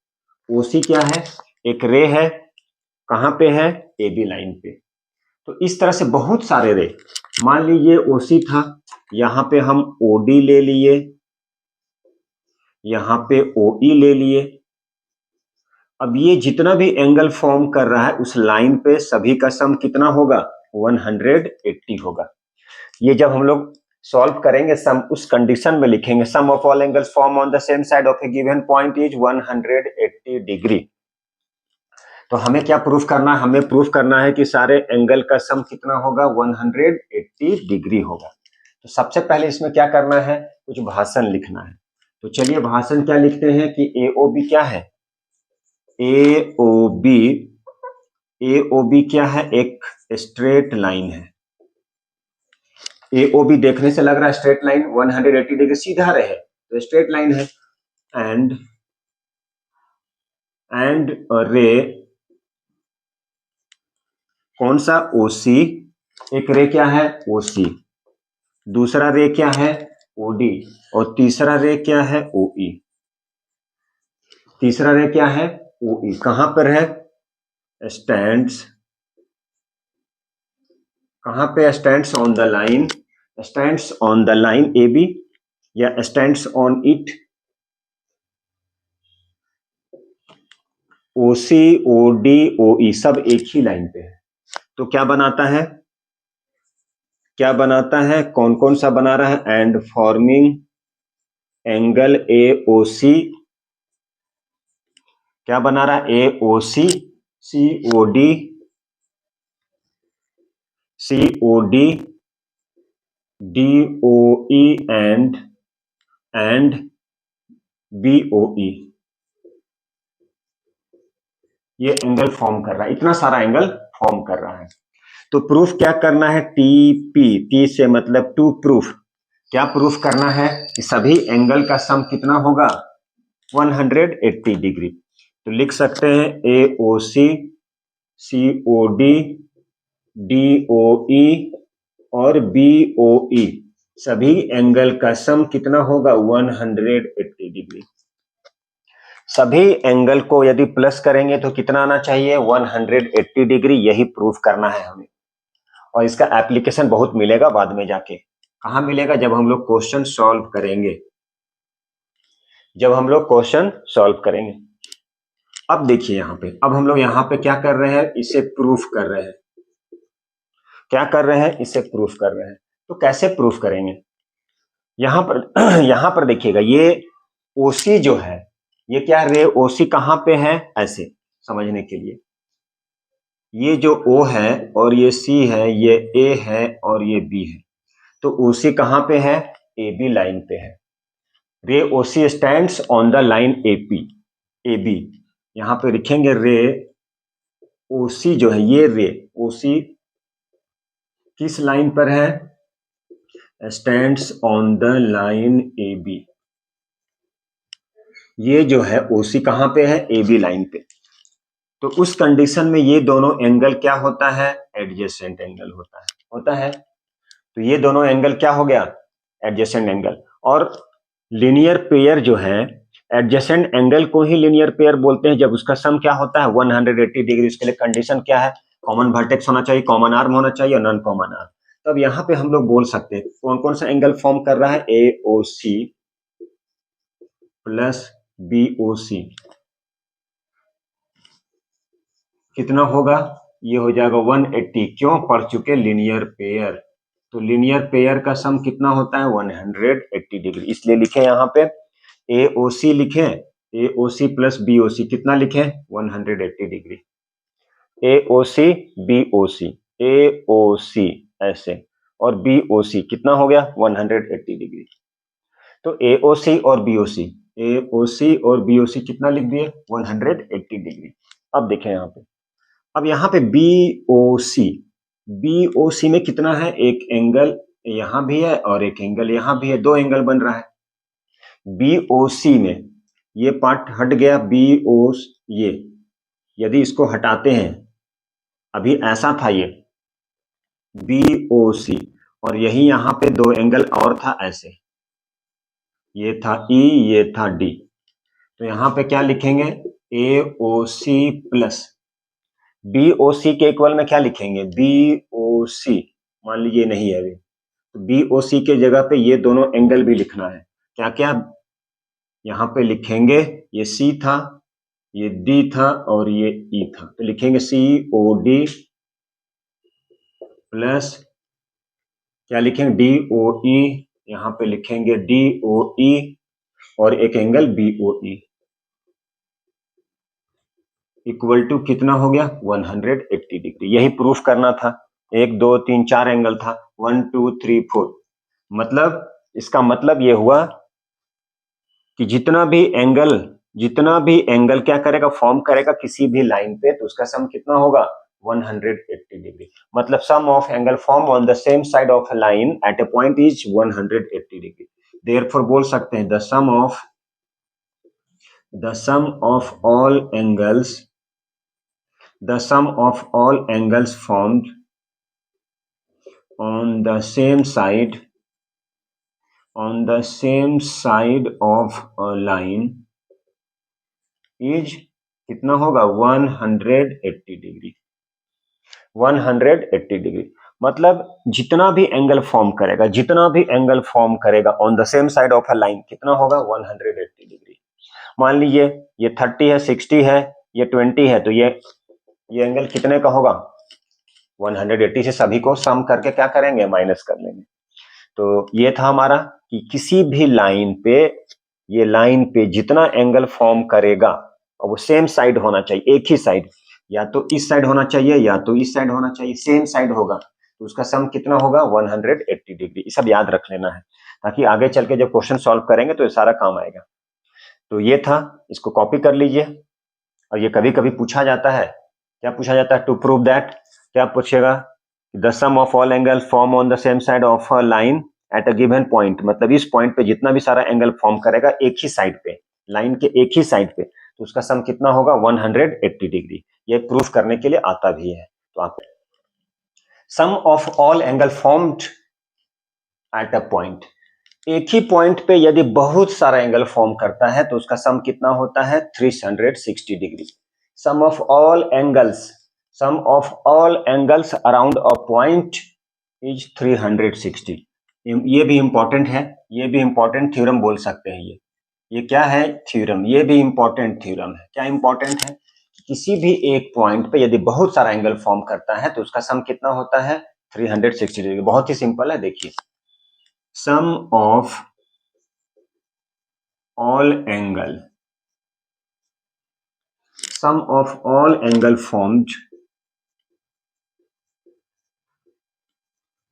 OC क्या है, एक रे है, कहां पे है, AB लाइन पे। तो इस तरह से बहुत सारे रे, मान लीजिए OC था, यहां पे हम OD ले लिए, यहां पे OE ले लिए। अब ये जितना भी एंगल फॉर्म कर रहा है उस लाइन पे, सभी का सम कितना होगा 180 होगा। ये जब हम लोग सॉल्व करेंगे सम, उस कंडीशन में लिखेंगे sum of all angles form on the same side of a given point is 180 degree. तो हमें क्या प्रूफ करना है, हमें प्रूफ करना है कि सारे एंगल का सम कितना होगा 180 डिग्री होगा। तो सबसे पहले इसमें क्या करना है, कुछ भाषण लिखना है। तो चलिए भाषण क्या लिखते हैं कि AOB क्या है, AOB क्या है, एक स्ट्रेट लाइन है। AOB देखने से लग रहा है स्ट्रेट लाइन, 180 डिग्री सीधा रहे तो स्ट्रेट लाइन है। एंड रे, कौन सा, OC, एक रे क्या है OC, दूसरा रे क्या है OD, और तीसरा रे क्या है OE। तीसरा रे क्या है OE, कहां पर है, स्टैंड्स, कहां पे, stands on the line, stands on the line AB, या stands on it, OC OD OE सब एक ही लाइन पे है। तो क्या बनाता है, कौन कौन सा बना रहा है, एंड फॉर्मिंग एंगल AOC, क्या बना रहा है AOC COD DOE and BOE। ये एंगल फॉर्म कर रहा है, इतना सारा एंगल फॉर्म कर रहा है। तो प्रूफ क्या करना है, टी पी, टी से मतलब टू प्रूफ, क्या प्रूफ करना है कि सभी एंगल का सम कितना होगा 180 डिग्री। तो लिख सकते हैं A O C, C O D, D O E और बी ओ ई, सभी एंगल का सम कितना होगा 180 डिग्री। सभी एंगल को यदि प्लस करेंगे तो कितना आना चाहिए 180 डिग्री, यही प्रूफ करना है हमें। और इसका एप्लीकेशन बहुत मिलेगा बाद में जाके। कहाँ मिलेगा, जब हम लोग क्वेश्चन सॉल्व करेंगे, जब हम लोग क्वेश्चन सॉल्व करेंगे। अब देखिए यहाँ पे, अब हम लोग यहाँ पे क्या कर रहे हैं, इसे प्रूफ कर रहे हैं। क्या कर रहे हैं, इसे प्रूफ कर रहे हैं। तो कैसे प्रूफ करेंगे, यहाँ पर यहाँ पर देखिएगा, ये ओसी जो है, ये क्या रे, ओसी कहाँ पे है, ऐसे समझने के लिए, ये जो ओ है और ये सी है, ये ए है और ये बी है, तो ओसी कहाँ पे है, ए बी लाइन पे है। Ray OC stands on the line AP, A B, यहाँ पे लिखेंगे रे ओसी जो है, ये रे ओसी किस लाइन पर है, stands on the line A B. ये जो है ओसी कहाँ पे है, ए बी लाइन पे। तो उस कंडीशन में ये दोनों एंगल क्या होता है, एडजेसेंट एंगल होता है। तो ये दोनों एंगल क्या हो गया, एडजेसेंट एंगल। और लीनियर पेयर जो है, एडजेसेंट एंगल को ही लीनियर पेयर बोलते हैं जब उसका सम क्या होता है 180 डिग्री। उसके लिए कंडीशन क्या है, कॉमन वर्टेक्स होना चाहिए, कॉमन आर्म होना चाहिए और नॉन कॉमन आर्म। तो अब यहाँ पे हम लोग बोल सकते हैं कौन कौन सा एंगल फॉर्म कर रहा है, ए O C plus B O सी कितना होगा, ये हो जाएगा 180। क्यों, पढ़ चुके लीनियर पेयर। तो लीनियर पेयर का सम कितना होता है 180 डिग्री, इसलिए लिखे यहाँ पे ए ओ सी लिखे, ए O C plus B O सी कितना लिखे 180 degree, A O C B O C, A O सी ऐसे, और बी ओ सी कितना हो गया 180 डिग्री। तो ए ओ सी और B O C, A O सी और बी ओ सी कितना लिख दिए 180 डिग्री। अब देखें यहाँ पे, अब यहाँ पे B O C, B O सी में कितना है, एक एंगल यहाँ भी है और एक एंगल यहाँ भी है, दो एंगल बन रहा है। बी ओ सी में ये पार्ट हट गया, बी ओ, ये यदि इसको हटाते हैं, अभी ऐसा था ये बी ओ सी, और यही यहाँ पे दो एंगल और था ऐसे, ये था ई, ये था डी। तो यहाँ पे क्या लिखेंगे, ए O C plus B O सी के इक्वल में क्या लिखेंगे, बी ओ सी, मान लीजिए नहीं है अभी, तो बी ओ सी के जगह पे ये दोनों एंगल भी लिखना है। क्या क्या यहाँ पे लिखेंगे, ये सी था, ये डी था और ये ई था, तो लिखेंगे सी ओ डी प्लस क्या लिखेंगे डी ओ ई, यहाँ पे लिखेंगे डी ओ ई और एक angle B O E, equal to कितना हो गया 180 डिग्री। यही प्रूफ करना था। 1 2 3 4 एंगल था, 1 2 3 4, मतलब इसका मतलब ये हुआ कि जितना भी एंगल क्या करेगा, फॉर्म करेगा किसी भी लाइन पे, तो उसका सम कितना होगा 180 डिग्री। मतलब sum of angle form on the same side of a line at a point is 180 degree. Therefore बोल सकते हैं the sum of all angles formed on the same side of a line is कितना होगा 180 degree. 180 degree मतलब जितना भी angle form करेगा on the same side of a line कितना होगा 180 डिग्री। मान लीजिए ये 30 है, 60 है, ये 20 है, तो ये एंगल कितने का होगा 180 से सभी को सम करके क्या करेंगे, माइनस कर लेंगे। तो ये था हमारा कि किसी भी लाइन पे, ये लाइन पे जितना एंगल फॉर्म करेगा और वो सेम साइड होना चाहिए, एक ही साइड, या तो इस साइड होना चाहिए या तो इस साइड होना चाहिए, सेम साइड होगा, तो उसका सम कितना होगा 180 डिग्री। ये सब याद रख लेना है ताकि आगे चल के जब क्वेश्चन सॉल्व करेंगे तो ये सारा काम आएगा। तो ये था, इसको कॉपी कर लीजिए। और ये कभी कभी पूछा जाता है, क्या पूछा जाता है, टू प्रूव दैट, क्या पूछेगा, the sum of all angle form on the same side of a line at a given point, मतलब इस पॉइंट पे जितना भी सारा एंगल फॉर्म करेगा एक ही साइड पे, लाइन के एक ही साइड पे, तो उसका सम कितना होगा 180 डिग्री। ये प्रूफ करने के लिए आता भी है। तो आप sum of all angle formed at a point, एक ही पॉइंट पे यदि बहुत सारा एंगल फॉर्म करता है तो उसका सम कितना होता है 360 degree. Sum of all angles, sum of all angles around a point is 360। ये भी इंपॉर्टेंट है, ये भी इंपॉर्टेंट थ्योरम बोल सकते हैं। ये क्या है, थ्योरम, ये भी इंपॉर्टेंट थ्योरम है। क्या इंपॉर्टेंट है, किसी भी एक पॉइंट पे यदि बहुत सारा एंगल फॉर्म करता है तो उसका सम कितना होता है 360 डिग्री। बहुत ही सिंपल है, देखिए, sum of all angle, sum of all angle formed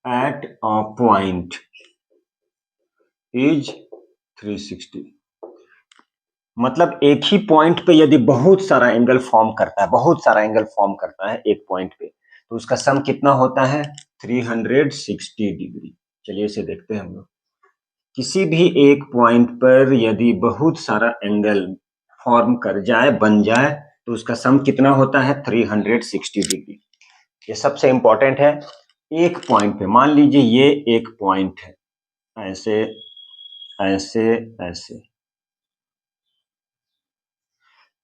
at a point is 360। मतलब एक ही पॉइंट पे यदि बहुत सारा एंगल फॉर्म करता है, बहुत सारा एंगल फॉर्म करता है एक पॉइंट पे, तो उसका सम कितना होता है 360 डिग्री। चलिए इसे देखते हैं हम लोग। किसी भी एक पॉइंट पर यदि बहुत सारा एंगल फॉर्म कर जाए, बन जाए, तो उसका सम कितना होता है 360 डिग्री। ये सबसे इंपॉर्टेंट है। एक पॉइंट पे मान लीजिए ये एक पॉइंट है, ऐसे ऐसे ऐसे,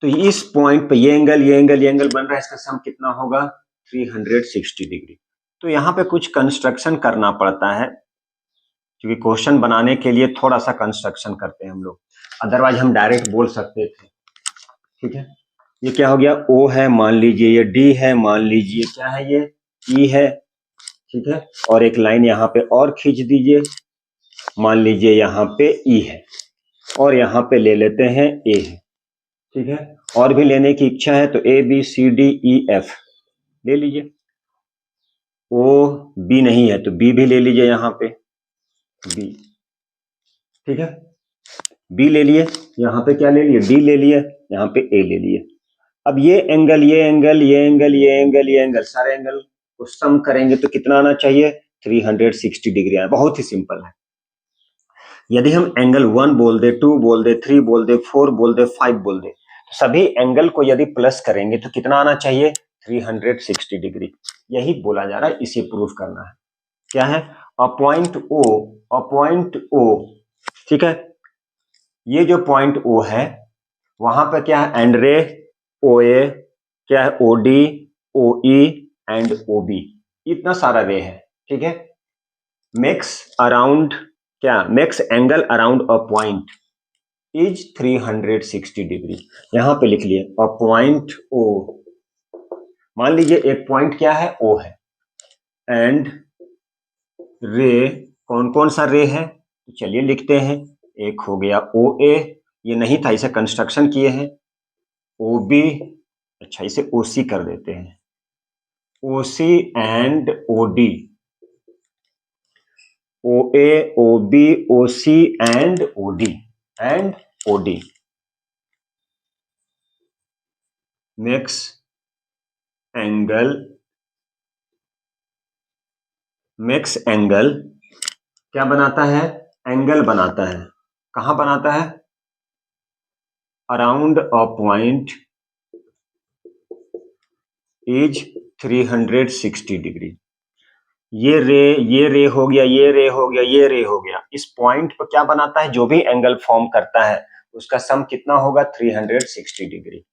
तो इस पॉइंट पे ये एंगल ये एंगल ये एंगल बन रहा है, इसका सम कितना होगा 360 डिग्री। तो यहाँ पे कुछ कंस्ट्रक्शन करना पड़ता है, क्योंकि क्वेश्चन बनाने के लिए थोड़ा सा कंस्ट्रक्शन करते हैं हम लोग, अदरवाइज हम डायरेक्ट बोल सकते थे। ठीक है, ये क्या हो गया, O है मान लीजिए, ये D है मान लीजिए, क्या है ये E है, ठीक है, और एक लाइन यहाँ पे और खींच दीजिए, मान लीजिए यहाँ पे E है, और यहाँ पे ले लेते हैं A है, ठीक है, और भी लेने की इच्छा है तो ABCDEF ले लीजिए, OB नहीं है तो B भी ले लीजिए, यहाँ पे B, ठीक है, B ले लिए, यहाँ पे क्या ले लिए, D ले लिए, यहाँ पे A ले लिए। अब ये एंगल ये एंगल ये एंगल ये एंगल ये एंगल, सारे एंगल को सम करेंगे तो कितना आना चाहिए 360 डिग्री आना। बहुत ही सिंपल है। यदि हम एंगल 1 बोल दे, 2 बोल दे, 3 बोल दे, 4 बोल दे, 5 बोल दे, तो सभी एंगल को यदि प्लस करेंगे तो कितना आना चाहिए 360 डिग्री। यही बोला जा रहा है, इसे प्रूफ करना है। क्या है, अ पॉइंट O, ठीक है, ये जो पॉइंट O है वहां पे क्या है, एंड रे OA, क्या है OD, OE एंड OB, इतना सारा रे है, ठीक है, मेक्स अराउंड, क्या makes angle around a point is 360 degree. यहां पे लिख लिए अ पॉइंट O, मान लीजिए एक पॉइंट क्या है O है, एंड रे, कौन कौन सा रे है, तो चलिए लिखते हैं, एक हो गया OA, ये नहीं था इसे कंस्ट्रक्शन किए हैं, OB, अच्छा इसे OC कर देते हैं, OC and OD, OA, OB, OC and OD makes angle क्या बनाता है, एंगल बनाता है, कहां बनाता है, around a point is 360 degree. ये रे हो गया, ये रे हो गया, ये रे हो गया, इस पॉइंट पर क्या बनाता है, जो भी एंगल फॉर्म करता है उसका सम कितना होगा 360 डिग्री।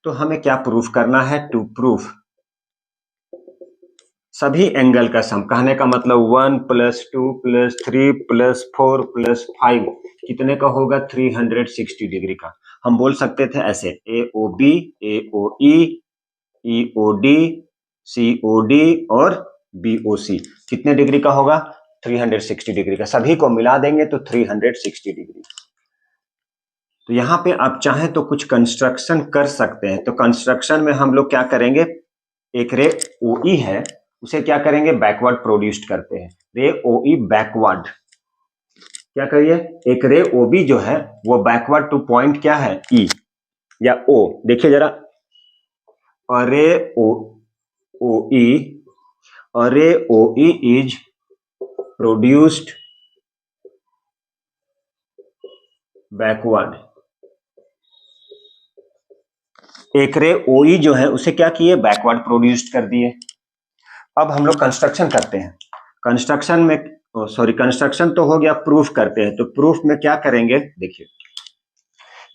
तो हमें क्या प्रूफ करना है, टू प्रूफ सभी एंगल का सम, कहने का मतलब 1 + 2 + 3 + 4 + 5 कितने का होगा 360 डिग्री का। हम बोल सकते थे ऐसे, AOB, AOE, EOD, COD और BOC कितने डिग्री का होगा 360 डिग्री का। सभी को मिला देंगे तो 360 डिग्री। तो यहाँ पे आप चाहें तो कुछ कंस्ट्रक्शन कर सकते हैं। तो कंस्ट्रक्शन में हम लोग क्या करेंगे, एक रे OE है उसे क्या करेंगे, बैकवर्ड प्रोड्यूस्ड करते हैं, रे OE बैकवर्ड, क्या करिए, एक रे OB जो है वो बैकवर्ड टू पॉइंट क्या है E या O, देखिए जरा array OE is produced backward. एक रे OE जो है उसे क्या किए, बैकवर्ड प्रोड्यूस्ड कर दिए. अब हम लोग कंस्ट्रक्शन करते हैं. कंस्ट्रक्शन में कंस्ट्रक्शन तो हो गया, प्रूफ करते हैं. तो प्रूफ में क्या करेंगे, देखिए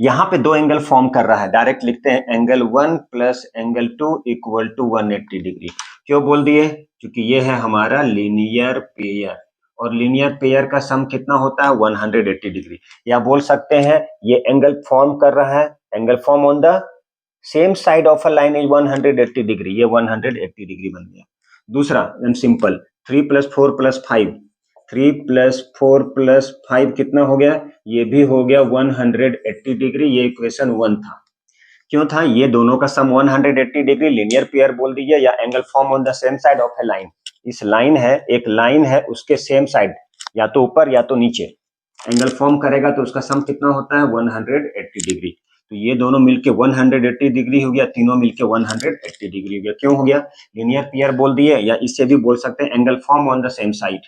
यहां पे दो एंगल फॉर्म कर रहा है, डायरेक्ट लिखते हैं angle 1 plus angle 2 equal to 180 degree. क्यों बोल दिए, क्योंकि ये है हमारा लीनियर पेयर, और लीनियर पेयर का सम कितना होता है 180 डिग्री. या बोल सकते हैं ये एंगल फॉर्म कर रहा है, angle form on the same side of a line is 180 degree, ये 180 डिग्री बन गया. दूसरा simple, 3 plus 4 plus 5, 3 plus 4 plus 5 कितना हो गया, ये भी हो गया 180 डिग्री. ये इक्वेशन 1 था. क्यों था, ये दोनों का सम 180 डिग्री, लीनियर पेयर बोल दीजिए, या angle form on the same side of a line. इस लाइन है, एक लाइन है, उसके सेम साइड, या तो ऊपर या तो नीचे एंगल फॉर्म करेगा, तो उसका सम कितना होता है 180 डिग्री. तो ये दोनों मिलके 180 डिग्री हो गया, तीनों मिलके 180 डिग्री हो गया. क्यों हो गया, लीनियर पेयर बोल दिए, या इससे भी बोल सकते हैं angle form on the same side,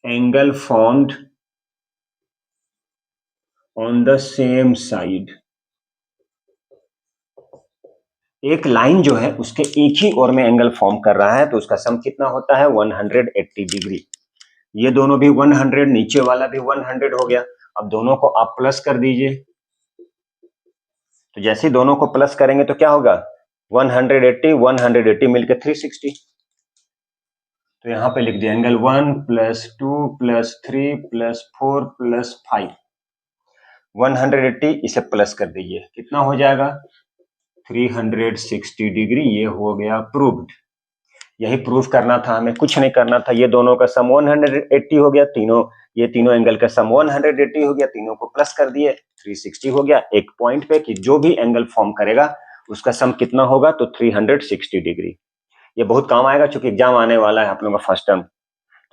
angle formed on the same side. एक लाइन जो है उसके एक ही ओर में एंगल फॉर्म कर रहा है, तो उसका सम कितना होता है 180 डिग्री. ये दोनों भी 100, नीचे वाला भी 100 हो गया. अब दोनों को आप प्लस कर दीजिए, तो जैसे ही दोनों को प्लस करेंगे तो क्या होगा, 180 मिलकर 360. तो यहां पे लिख दिया angle 1 plus 2 plus 3 plus 4 plus 5, 180 इसे प्लस कर दीजिए, कितना हो जाएगा 360 डिग्री. ये हो गया प्रूव्ड. यही प्रूफ करना था हमें, कुछ नहीं करना था. ये दोनों का सम 180 हो गया, ये तीनों एंगल का सम 180 हो गया, तीनों को प्लस कर दिए, 360 हो गया. एक पॉइंट पे कि जो भी एंगल फॉर्म करेगा उसका सम कितना होगा, तो 360 डिग्री. ये बहुत काम आएगा, चूंकि एग्जाम आने वाला है आप लोगों का फर्स्ट टर्म.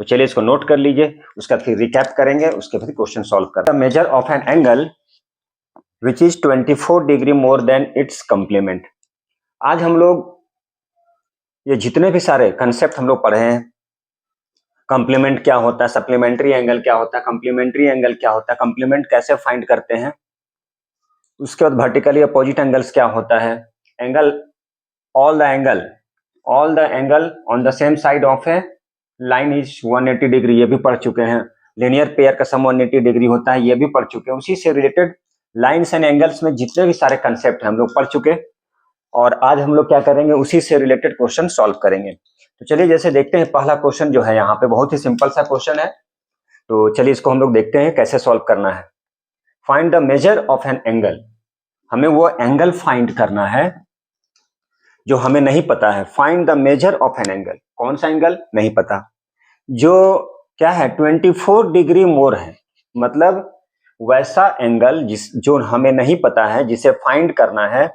तो चलिए इसको नोट कर लीजिए, उसका फिर रिकैप करेंगे, उसके बाद क्वेश्चन सॉल्व करेंगे. Major of an angle which is 24 degree more than its complement. आज हम लोग ये जितने भी सारे कंसेप्ट हम लोग पढ़े हैं, कंप्लीमेंट क्या होता है, सप्लीमेंट्री एंगल क्या होता है, कंप्लीमेंट्री एंगल क्या होता है, कंप्लीमेंट कैसे फाइंड करते हैं, उसके बाद वर्टिकली अपोजिट एंगल्स क्या होता है, angle all the angle on the same side of a line is 180 degree, ये भी पढ़ चुके हैं. लीनियर पेयर का सम 180 डिग्री होता है, ये भी पढ़ चुके हैं. उसी से रिलेटेड लाइन्स एंड एंगल्स में जितने भी सारे कंसेप्ट हैं हम लोग पढ़ चुके, और आज हम लोग क्या करेंगे, उसी से रिलेटेड क्वेश्चन सॉल्व करेंगे. तो चलिए जैसे देखते हैं, पहला क्वेश्चन जो है यहाँ पे बहुत ही सिंपल सा क्वेश्चन है. तो चलिए इसको हम लोग देखते हैं कैसे सॉल्व करना है. Find the measure of an angle. हमें वो एंगल फाइंड करना है जो हमें नहीं पता है. Find the measure of an angle, कौन सा एंगल नहीं पता, जो क्या है 24 डिग्री मोर है. मतलब वैसा एंगल जो हमें नहीं पता है, जिसे फाइंड करना है,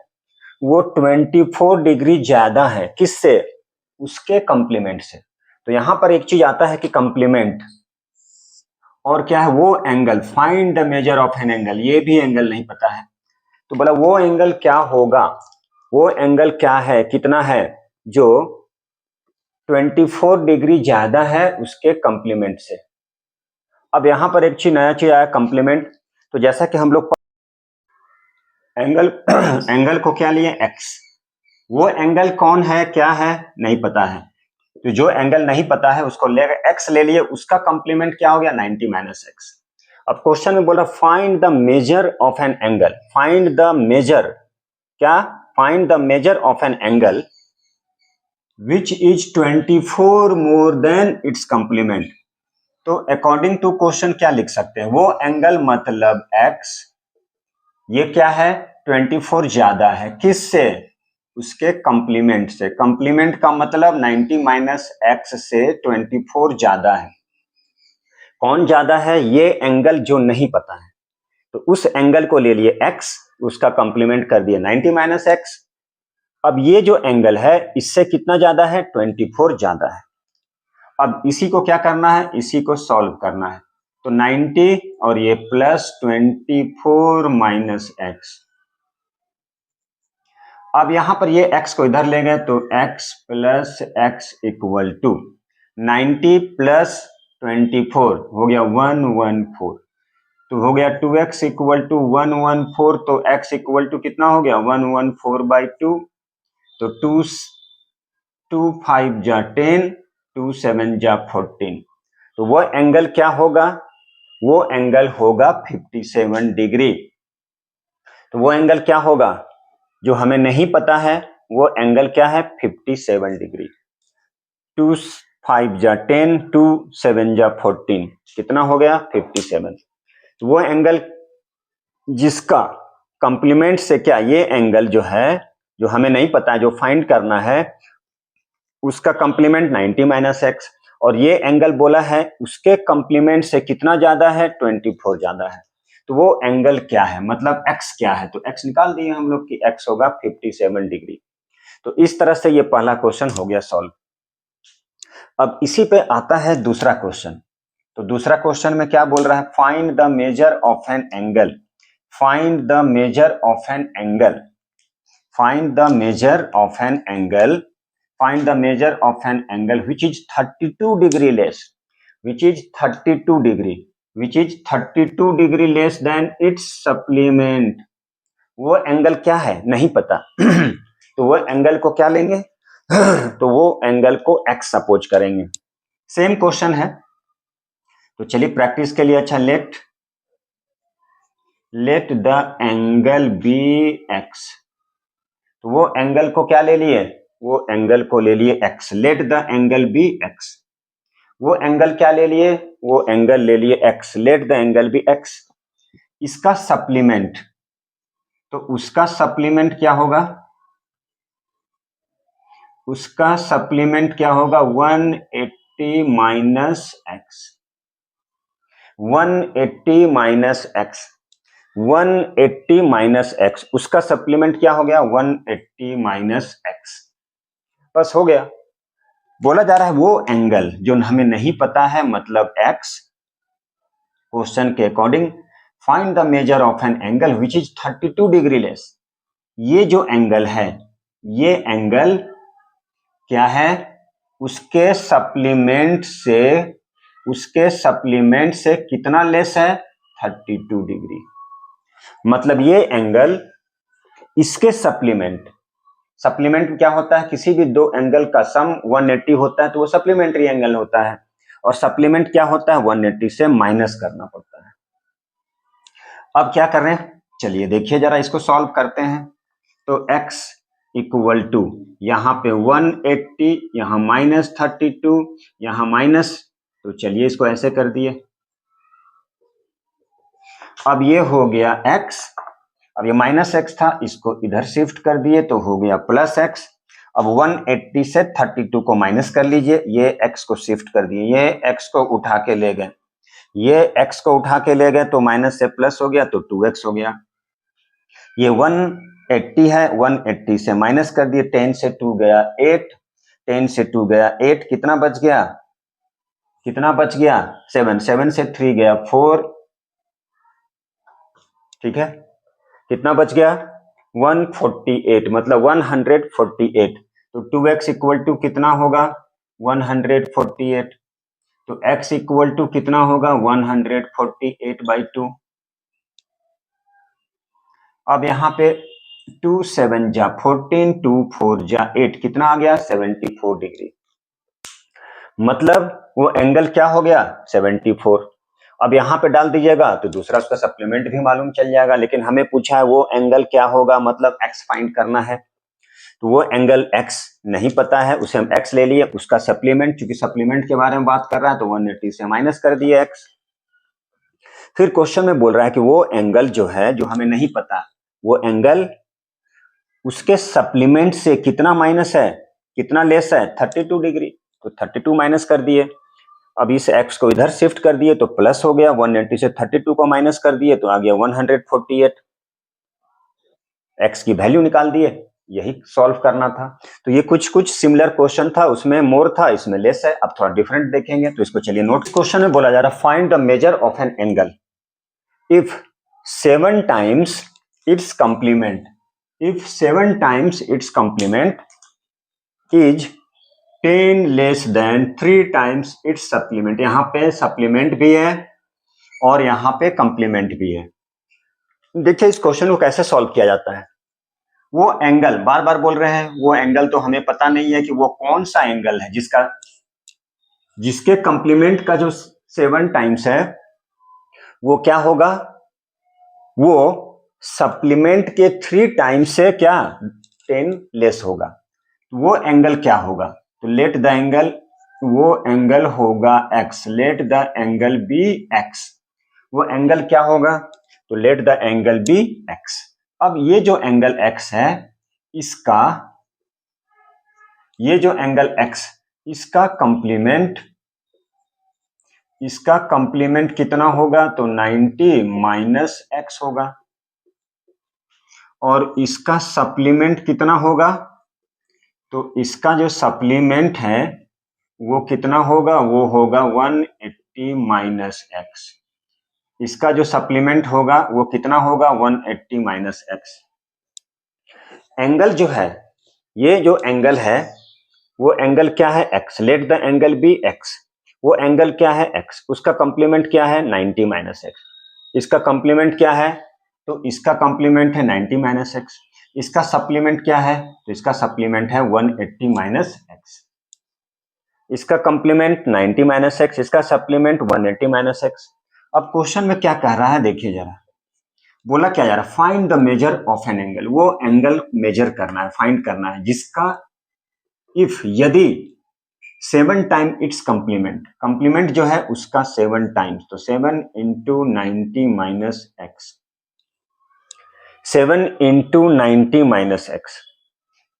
वो 24 डिग्री ज्यादा है. किससे, उसके कंप्लीमेंट से. तो यहां पर एक चीज आता है कि कंप्लीमेंट, और क्या है वो angle. Find the measure of an angle, ये भी एंगल नहीं पता है. तो बोला वो एंगल क्या होगा, वो एंगल क्या है, कितना है, जो 24 डिग्री ज्यादा है उसके कंप्लीमेंट से. अब यहां पर एक चीज, नया चीज आया, कंप्लीमेंट. तो जैसा कि हम लोग एंगल को क्या लिए, एक्स. वो एंगल कौन है, क्या है, नहीं पता है. तो जो एंगल नहीं पता है उसको लेकर एक्स ले लिए, उसका कंप्लीमेंट क्या हो गया 90 माइनस एक्स. अब क्वेश्चन में बोला find the measure of an angle. Find the measure, क्या, find the measure of an angle which is 24 more than its complement. तो अकॉर्डिंग टू क्वेश्चन क्या लिख सकते हैं, वो एंगल मतलब एक्स, ये क्या है 24 ज्यादा है, किससे, उसके कंप्लीमेंट से. कंप्लीमेंट का मतलब 90 माइनस एक्स से 24 ज्यादा है. कौन ज्यादा है, ये एंगल जो नहीं पता है. तो उस एंगल को ले लिए एक्स, उसका कंप्लीमेंट कर दिया 90 माइनस एक्स. अब ये जो एंगल है इससे कितना ज्यादा है, 24 ज्यादा है. अब इसी को क्या करना है, इसी को सॉल्व करना है. तो 90 और ये प्लस 24 माइनस एक्स. अब यहां पर ये x को इधर ले गए तो x प्लस एक्स इक्वल टू 90 प्लस 24 हो गया 114, तो हो गया 2x इक्वल टू 114, तो x इक्वल टू कितना हो गया 114/2, तो 2 5 जा 10, 2 7 जा 14, तो वो एंगल क्या होगा, वो एंगल होगा 57 डिग्री। तो वो एंगल क्या होगा जो हमें नहीं पता है, वो एंगल क्या है 57 डिग्री। 2 5 जा 10, 2 7 जा 14, कितना हो गया 57। तो वो एंगल जिसका कंप्लीमेंट से क्या, ये एंगल जो है जो हमें नहीं पता है, जो फाइंड करना है, उसका कंप्लीमेंट 90 माइनस एक्स, और ये एंगल बोला है उसके कंप्लीमेंट से कितना ज्यादा है 24 ज्यादा है, तो वो एंगल क्या है, मतलब x क्या है, तो x निकाल दिए हम लोग कि x होगा 57 डिग्री। तो इस तरह से ये पहला क्वेश्चन हो गया सॉल्व। अब इसी पे आता है दूसरा क्वेश्चन। तो दूसरा क्वेश्चन में क्या बोल रहा है, find the measure of an angle, find the measure of an angle, find the measure of an angle, find the measure of an angle which is 32 degree less, which is 32 degree, which is 32 degree less than its supplement। वो angle क्या है नहीं पता तो वो angle को क्या लेंगे तो वो एंगल को x सपोज करेंगे। सेम क्वेश्चन है, तो चलिए प्रैक्टिस के लिए, अच्छा let the angle be x, तो वो एंगल को क्या ले लिए, वो एंगल को ले लिए x, let the angle be x, वो एंगल क्या ले लिए, वो एंगल ले लिए x, let the angle be x। इसका सप्लीमेंट, तो उसका सप्लीमेंट क्या होगा, उसका सप्लीमेंट क्या होगा 180 minus x, 180 minus x, 180 minus x, उसका सप्लीमेंट क्या हो गया 180 माइनस एक्स, बस हो गया। बोला जा रहा है वो एंगल जो हमें नहीं पता है, मतलब x, क्वेश्चन के according find the measure of an angle which is 32 degree less. ये जो एंगल है, ये एंगल क्या है, उसके सप्लीमेंट से, उसके सप्लीमेंट से कितना लेस है 32 डिग्री, मतलब ये एंगल इसके सप्लीमेंट, सप्लीमेंट क्या होता है, किसी भी दो एंगल का सम 180 होता है तो वो सप्लीमेंट्री एंगल होता है, और सप्लीमेंट क्या होता है 180 से माइनस करना पड़ता है। अब क्या कर रहे हैं, चलिए देखिए जरा इसको सॉल्व करते हैं। तो x इक्वल टू यहां पे 180, यहां माइनस 32, यहां माइनस, तो चलिए इसको ऐसे कर दिए। अब ये हो गया x, अब ये माइनस एक्स था, इसको इधर शिफ्ट कर दिए तो हो गया प्लस एक्स। अब 180 से 32 को माइनस कर लीजिए, ये x को शिफ्ट कर दिए, ये x को उठा के ले गए, ये x को उठा के ले गए तो माइनस से प्लस हो गया तो 2x हो गया। ये 180 है, 180 से माइनस कर दिए, 10 से 2 गया 8, 10 से 2 गया 8, कितना बच गया, कितना बच गया 7, 7 से 3 गया 4, ठीक है, कितना बच गया 148, मतलब 148, तो 2x इक्वल टू कितना होगा 148, तो x इक्वल टू कितना होगा 148/2। अब यहाँ पे 2 7 जा 14, 2 4 जा 8, कितना आ गया 74 डिग्री, मतलब वो एंगल क्या हो गया 74। अब यहाँ पे डाल दीजिएगा तो दूसरा उसका सप्लीमेंट भी मालूम चल जाएगा, लेकिन हमें पूछा है वो एंगल क्या होगा, मतलब x फाइंड करना है, तो वो एंगल x नहीं पता है, उसे हम x ले लिए, उसका सप्लीमेंट, चूंकि सप्लीमेंट के बारे में बात कर रहा है तो 180 से माइनस कर दिए x। फिर क्वेश्चन में बोल रहा है कि वो एंगल जो है, जो हमें नहीं पता, वो एंगल उसके सप्लीमेंट से कितना माइनस है, कितना लेस है 32 डिग्री, तो 32 माइनस कर दिए। अब इस x को इधर शिफ्ट कर दिए तो प्लस हो गया, 180 से 32 को माइनस कर दिए तो आ गया 148, x की वैल्यू निकाल दिए, यही सॉल्व करना था। तो ये कुछ सिमिलर क्वेश्चन था, उसमें मोर था, इसमें लेस है। अब थोड़ा डिफरेंट देखेंगे, तो इसको चलिए नोट। क्वेश्चन में बोला जा रहा है find the measure of an angle if 7 times it's complement, if 7 times it's complement is 10 less than 3 times its supplement. यहां पे सप्लीमेंट भी है और यहां पे कंप्लीमेंट भी है। देखिए इस क्वेश्चन को कैसे सॉल्व किया जाता है। वो एंगल बार बार बोल रहे हैं, वो एंगल तो हमें पता नहीं है कि वो कौन सा एंगल है जिसके कंप्लीमेंट का जो 7 टाइम्स है वो क्या होगा, वो सप्लीमेंट के 3 टाइम्स से क्या 10 लेस होगा। वो एंगल क्या होगा, तो लेट द एंगल, वो एंगल होगा x, let the angle be x। वो एंगल क्या होगा, तो let the angle be x। अब ये जो एंगल x है इसका, ये जो एंगल x इसका कंप्लीमेंट कितना होगा, तो 90 माइनस x होगा। और इसका सप्लीमेंट कितना होगा, तो इसका जो सप्लीमेंट है वो कितना होगा, वो होगा 180 माइनस x। इसका जो सप्लीमेंट होगा वो कितना होगा, 180 माइनस x। एंगल जो है, ये जो एंगल है वो एंगल क्या है x, let the angle be x। वो एंगल क्या है x, उसका कंप्लीमेंट क्या है 90 माइनस x। इसका कंप्लीमेंट क्या है, तो इसका कंप्लीमेंट है 90 माइनस x। इसका सप्लीमेंट क्या है, तो इसका सप्लीमेंट है 180 माइनस x। इसका कंप्लीमेंट 90 माइनस x, इसका सप्लीमेंट 180 माइनस x। अब क्वेश्चन में क्या कह रहा है देखिए जरा, बोला क्या जा रहा है, find the measure of an angle. वो एंगल मेजर करना है, फाइंड करना है जिसका इफ यदि 7 टाइम इट्स कंप्लीमेंट जो है उसका 7 टाइम्स, तो 7 into 90 minus x, 7 into 90 minus x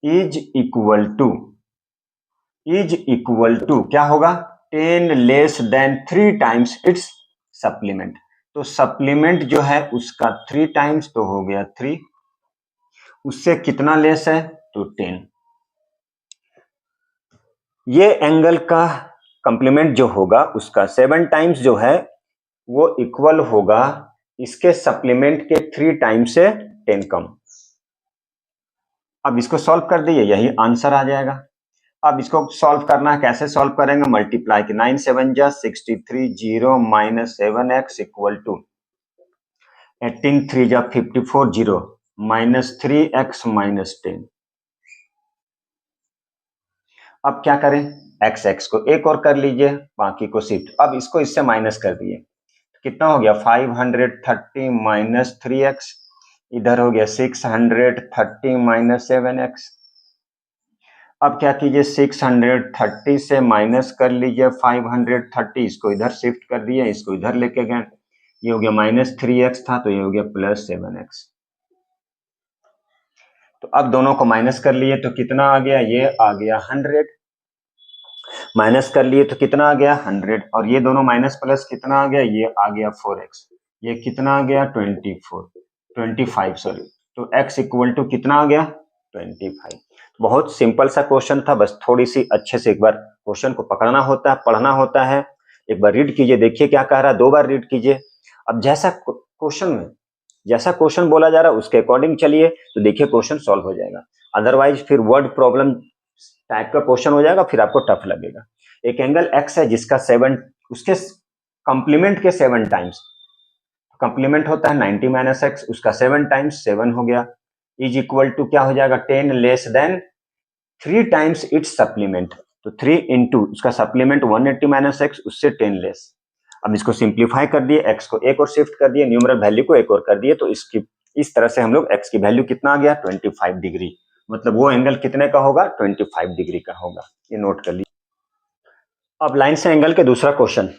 is equal to क्या होगा, 10 less than 3 times its supplement. तो सप्लीमेंट जो है उसका 3 टाइम्स, तो हो गया 3, उससे कितना लेस है, तो 10। ये एंगल का कंप्लीमेंट जो होगा उसका 7 टाइम्स जो है वो इक्वल होगा इसके सप्लीमेंट के 3 टाइम्स से 10 कम। अब इसको सॉल्व कर दिए, यही आंसर आ जाएगा। अब इसको सॉल्व करना है, कैसे सॉल्व करेंगे, मल्टीप्लाई के 9 7 जा 63, 0 माइनस 7x इक्वल टू 18 3 जा 54, 0 माइनस 3x माइनस 10। अब क्या करें, x को एक और कर लीजिए, बाकी को शिफ्ट। अब इसको इससे माइनस कर दिए, कितना हो गया 530 माइनस 3x, इधर हो गया 630 माइनस 7x। अब क्या कीजिए 630 से माइनस कर लीजिए 530, इसको इधर शिफ्ट कर दिए, इसको इधर लेके गए, ये हो गया माइनस 3x था तो ये हो गया प्लस 7x। तो अब दोनों को माइनस कर लिए तो कितना आ गया, ये आ गया 100, माइनस कर लिए तो कितना आ गया 100, और ये दोनों माइनस प्लस कितना आ गया, ये आ गया 4x, ये कितना आ गया 25 सॉरी। तो x इक्वल टू कितना आ गया 25। बहुत सिंपल सा क्वेश्चन था, बस थोड़ी सी अच्छे से एक बार क्वेश्चन को पकड़ना होता है, पढ़ना होता है। एक बार रीड कीजिए, देखिए क्या कह रहा है, 2 बार रीड कीजिए। अब जैसा क्वेश्चन बोला जा रहा है उसके अकॉर्डिंग चलिए, तो देखिए क्वेश्चन सॉल्व हो जाएगा। अदरवाइज फिर वर्ड प्रॉब्लम टाइप का क्वेश्चन हो जाएगा, फिर आपको टफ लगेगा। एक एंगल x है जिसका 7, उसके कंप्लीमेंट के 7 टाइम्स, कंप्लीमेंट होता है 90 माइनस एक्स, उसका 7 टाइम्स 7 हो गया, इज इक्वल टू क्या हो जाएगा 10 less than 3 times its supplement. तो 3 इंटू उसका सप्लीमेंट 180 माइनस एक्स, उससे 10 लेस। अब इसको सिंप्लीफाई कर दिए, x को एक और शिफ्ट कर दिए, न्यूमरल वैल्यू को एक और कर दिए, तो इसकी इस तरह से हम लोग x की वैल्यू कितना आ गया 25 डिग्री। मतलब वो एंगल कितने का होगा 25 डिग्री का होगा, ये नोट कर लीजिए। अब लाइन से एंगल के दूसरा क्वेश्चन।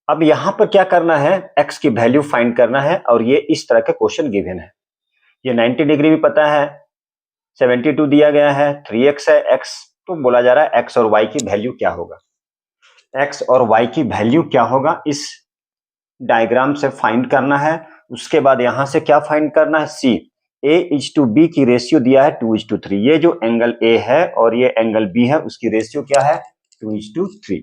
अब यहां पर क्या करना है, x की वैल्यू फाइंड करना है, और ये इस तरह के क्वेश्चन गिवन है। ये 90 डिग्री भी पता है, 72 दिया गया है, 3x है, x तो बोला जा रहा है x और y की वैल्यू क्या होगा, x और y की वैल्यू क्या होगा इस डायग्राम से फाइंड करना है। उसके बाद यहां से क्या फाइंड करना है, c a:b की रेशियो दिया है 2:3। ये जो एंगल a है और ये एंगल b है उसकी रेशियो क्या है 2:3।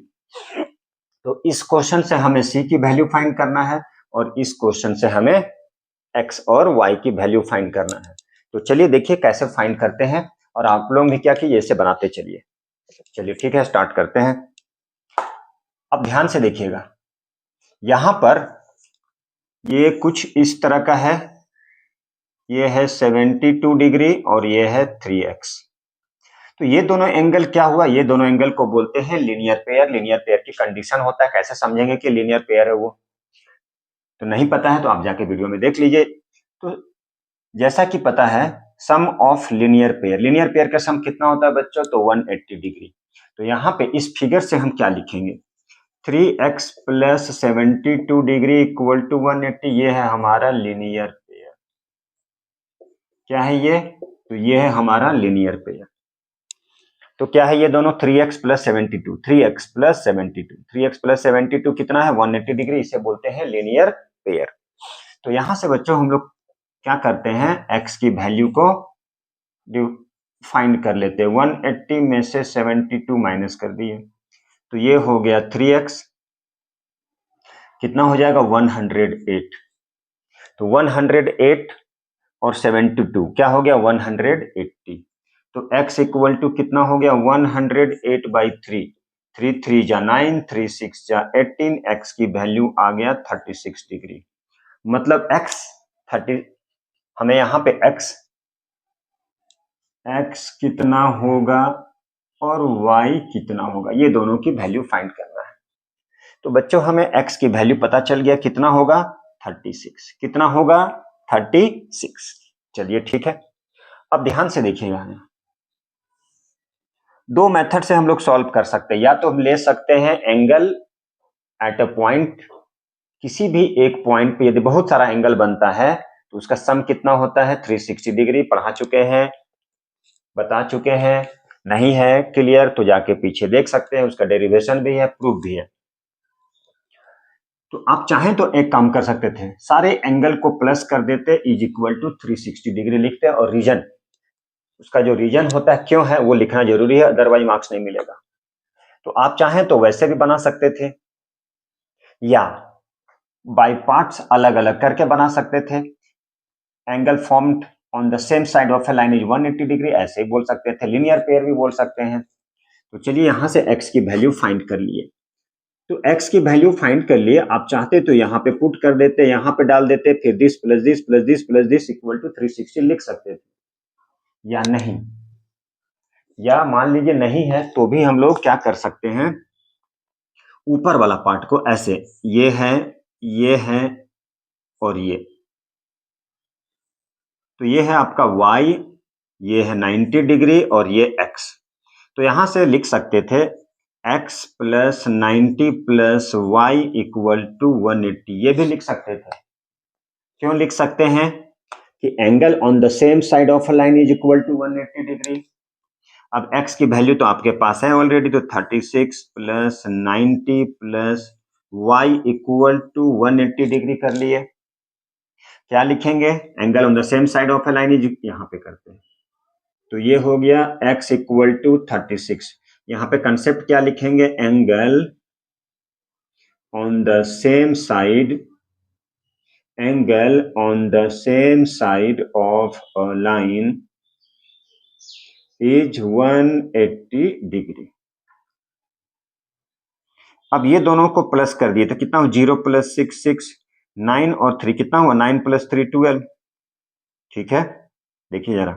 तो इस क्वेश्चन से हमें c की वैल्यू फाइंड करना है और इस क्वेश्चन से हमें x और y की वैल्यू फाइंड करना है। तो चलिए देखिए कैसे फाइंड करते हैं, और आप लोग भी क्या कीजिए इसे बनाते चलिए। चलिए ठीक है, स्टार्ट करते हैं। अब ध्यान से देखिएगा, यहां पर ये कुछ इस तरह का है, ये है 72 डिग्री और ये है 3x। तो ये दोनों एंगल क्या हुआ, ये दोनों एंगल को बोलते हैं लीनियर पेयर। लीनियर पेयर की कंडीशन होता है, कैसे समझेंगे कि लीनियर पेयर है वो, तो नहीं पता है तो आप जाके वीडियो में देख लीजिए। तो जैसा कि पता है सम ऑफ लीनियर पेयर का सम कितना होता है बच्चों, तो 180 डिग्री। तो यहाँ पे इस फिगर से हम क्या लिखेंगे, 3x plus 72 degree equal to 180, ये है हमारा लीनियर पेयर। क्या है ये, तो ये है हमारा लीनियर पेयर। तो क्या है ये दोनों, 3x plus 72, 3x plus 72, 3x plus 72 कितना है 180 डिग्री, इसे बोलते हैं लीनियर पेयर। तो यहां से बच्चों हम लोग क्या करते हैं, x की वैल्यू को फाइंड कर लेते हैं। 180 में से 72 माइनस कर दिए, तो ये हो गया 3x, कितना हो जाएगा 108। तो 108 और 72 क्या हो गया 180। तो x इक्वल टू कितना हो गया 108 बाई 3, 3 3 जा 9, 3 6 जा 18, x की वैल्यू आ गया 36 डिग्री। मतलब x 30, हमें यहाँ पे x कितना होगा और y कितना होगा, ये दोनों की वैल्यू फाइंड करना है। तो बच्चों हमें x की वैल्यू पता चल गया, कितना होगा 36, कितना होगा 36। चलिए ठीक है, अब ध्यान से देखिएगा, दो मेथड से हम लोग सॉल्व कर सकते हैं। या तो हम ले सकते हैं एंगल एट अ पॉइंट, किसी भी एक पॉइंट पे यदि बहुत सारा एंगल बनता है तो उसका सम कितना होता है 360 डिग्री। पढ़ा चुके हैं, बता चुके हैं, नहीं है क्लियर तो जाके पीछे देख सकते हैं, उसका डेरिवेशन भी है, प्रूफ भी है। तो आप चाहें तो एक काम कर सकते थे, सारे एंगल को प्लस कर देते, इज इक्वल टू 360 डिग्री लिखते, और रीजन, उसका जो रीजन होता है क्यों है वो लिखना जरूरी है, अदरवाइज मार्क्स नहीं मिलेगा। तो आप चाहें तो वैसे भी बना सकते थे, या बाय पार्ट्स अलग अलग करके बना सकते थे। Angle formed on the same side of a line is 180 degree, ऐसे ही बोल सकते थे, लीनियर पेयर भी बोल सकते हैं। तो चलिए यहां से x की वैल्यू फाइंड कर लिए। तो x की वैल्यू फाइंड कर लिए, आप चाहते तो यहाँ पे पुट कर देते, यहाँ पे डाल देते, फिर this plus this plus this plus this equal to 360 लिख सकते थे, या नहीं, या मान लीजिए नहीं है तो भी हम लोग क्या कर सकते हैं, ऊपर वाला पार्ट को ऐसे, ये है और ये, तो ये है आपका y, ये है 90 डिग्री और ये x। तो यहां से लिख सकते थे x plus 90 plus Y equal to 180, ये भी लिख सकते थे। क्यों लिख सकते हैं कि angle on the same side of a line is equal to 180 degree. अब x की वैल्यू तो आपके पास है ऑलरेडी, तो 36 plus 90 plus y equal to 180 degree कर लिए। क्या लिखेंगे, angle on the same side of a line is, यहाँ पे करते हैं, तो ये हो गया x इक्वल टू 36। यहाँ पे कंसेप्ट क्या लिखेंगे, angle on the same side, angle on the same side of a line is 180 degree. अब ये दोनों को प्लस कर दिए तो कितना हो, 0 प्लस 6 6, 9 और 3 कितना हुआ, 9 प्लस 3 12। ठीक है, देखिए जरा,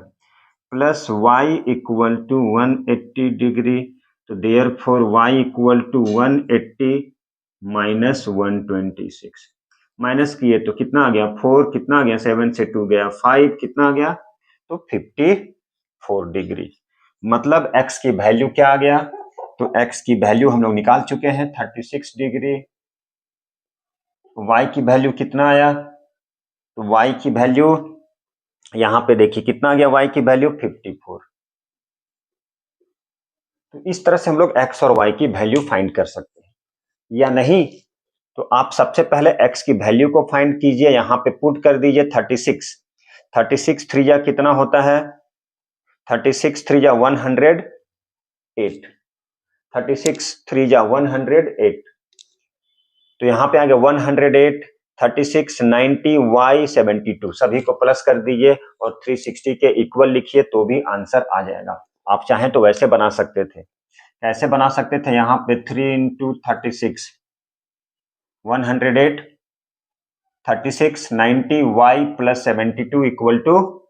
plus y equal to 180 degree, तो therefore y equal to 180 minus 126, minus किए तो कितना आ गया 4, कितना आ गया 7 से 2 गया 5, कितना आ गया, तो 54 डिग्री। मतलब x की वैल्यू क्या आ गया, तो x की वैल्यू हम लोग निकाल चुके हैं 36 डिग्री। y की वैल्यू कितना आया, तो y की वैल्यू यहां पे देखिए कितना आ गया, y की वैल्यू 54। तो इस तरह से हम लोग x और y की वैल्यू फाइंड कर सकते हैं, या नहीं तो आप सबसे पहले x की वैल्यू को फाइंड कीजिए, यहां पे पुट कर दीजिए 36, 36 3 जा कितना होता है, 36 3 जा 108, 36 3 जा 108, तो यहां पे आ गया 108 36, 90, y 72 सभी को प्लस कर दीजिए और 360 के इक्वल लिखिए तो भी आंसर आ जाएगा। आप चाहें तो वैसे बना सकते थे। कैसे बना सकते थे? यहाँ पे 3 into 36 108, 36, 90, y plus 72 equal to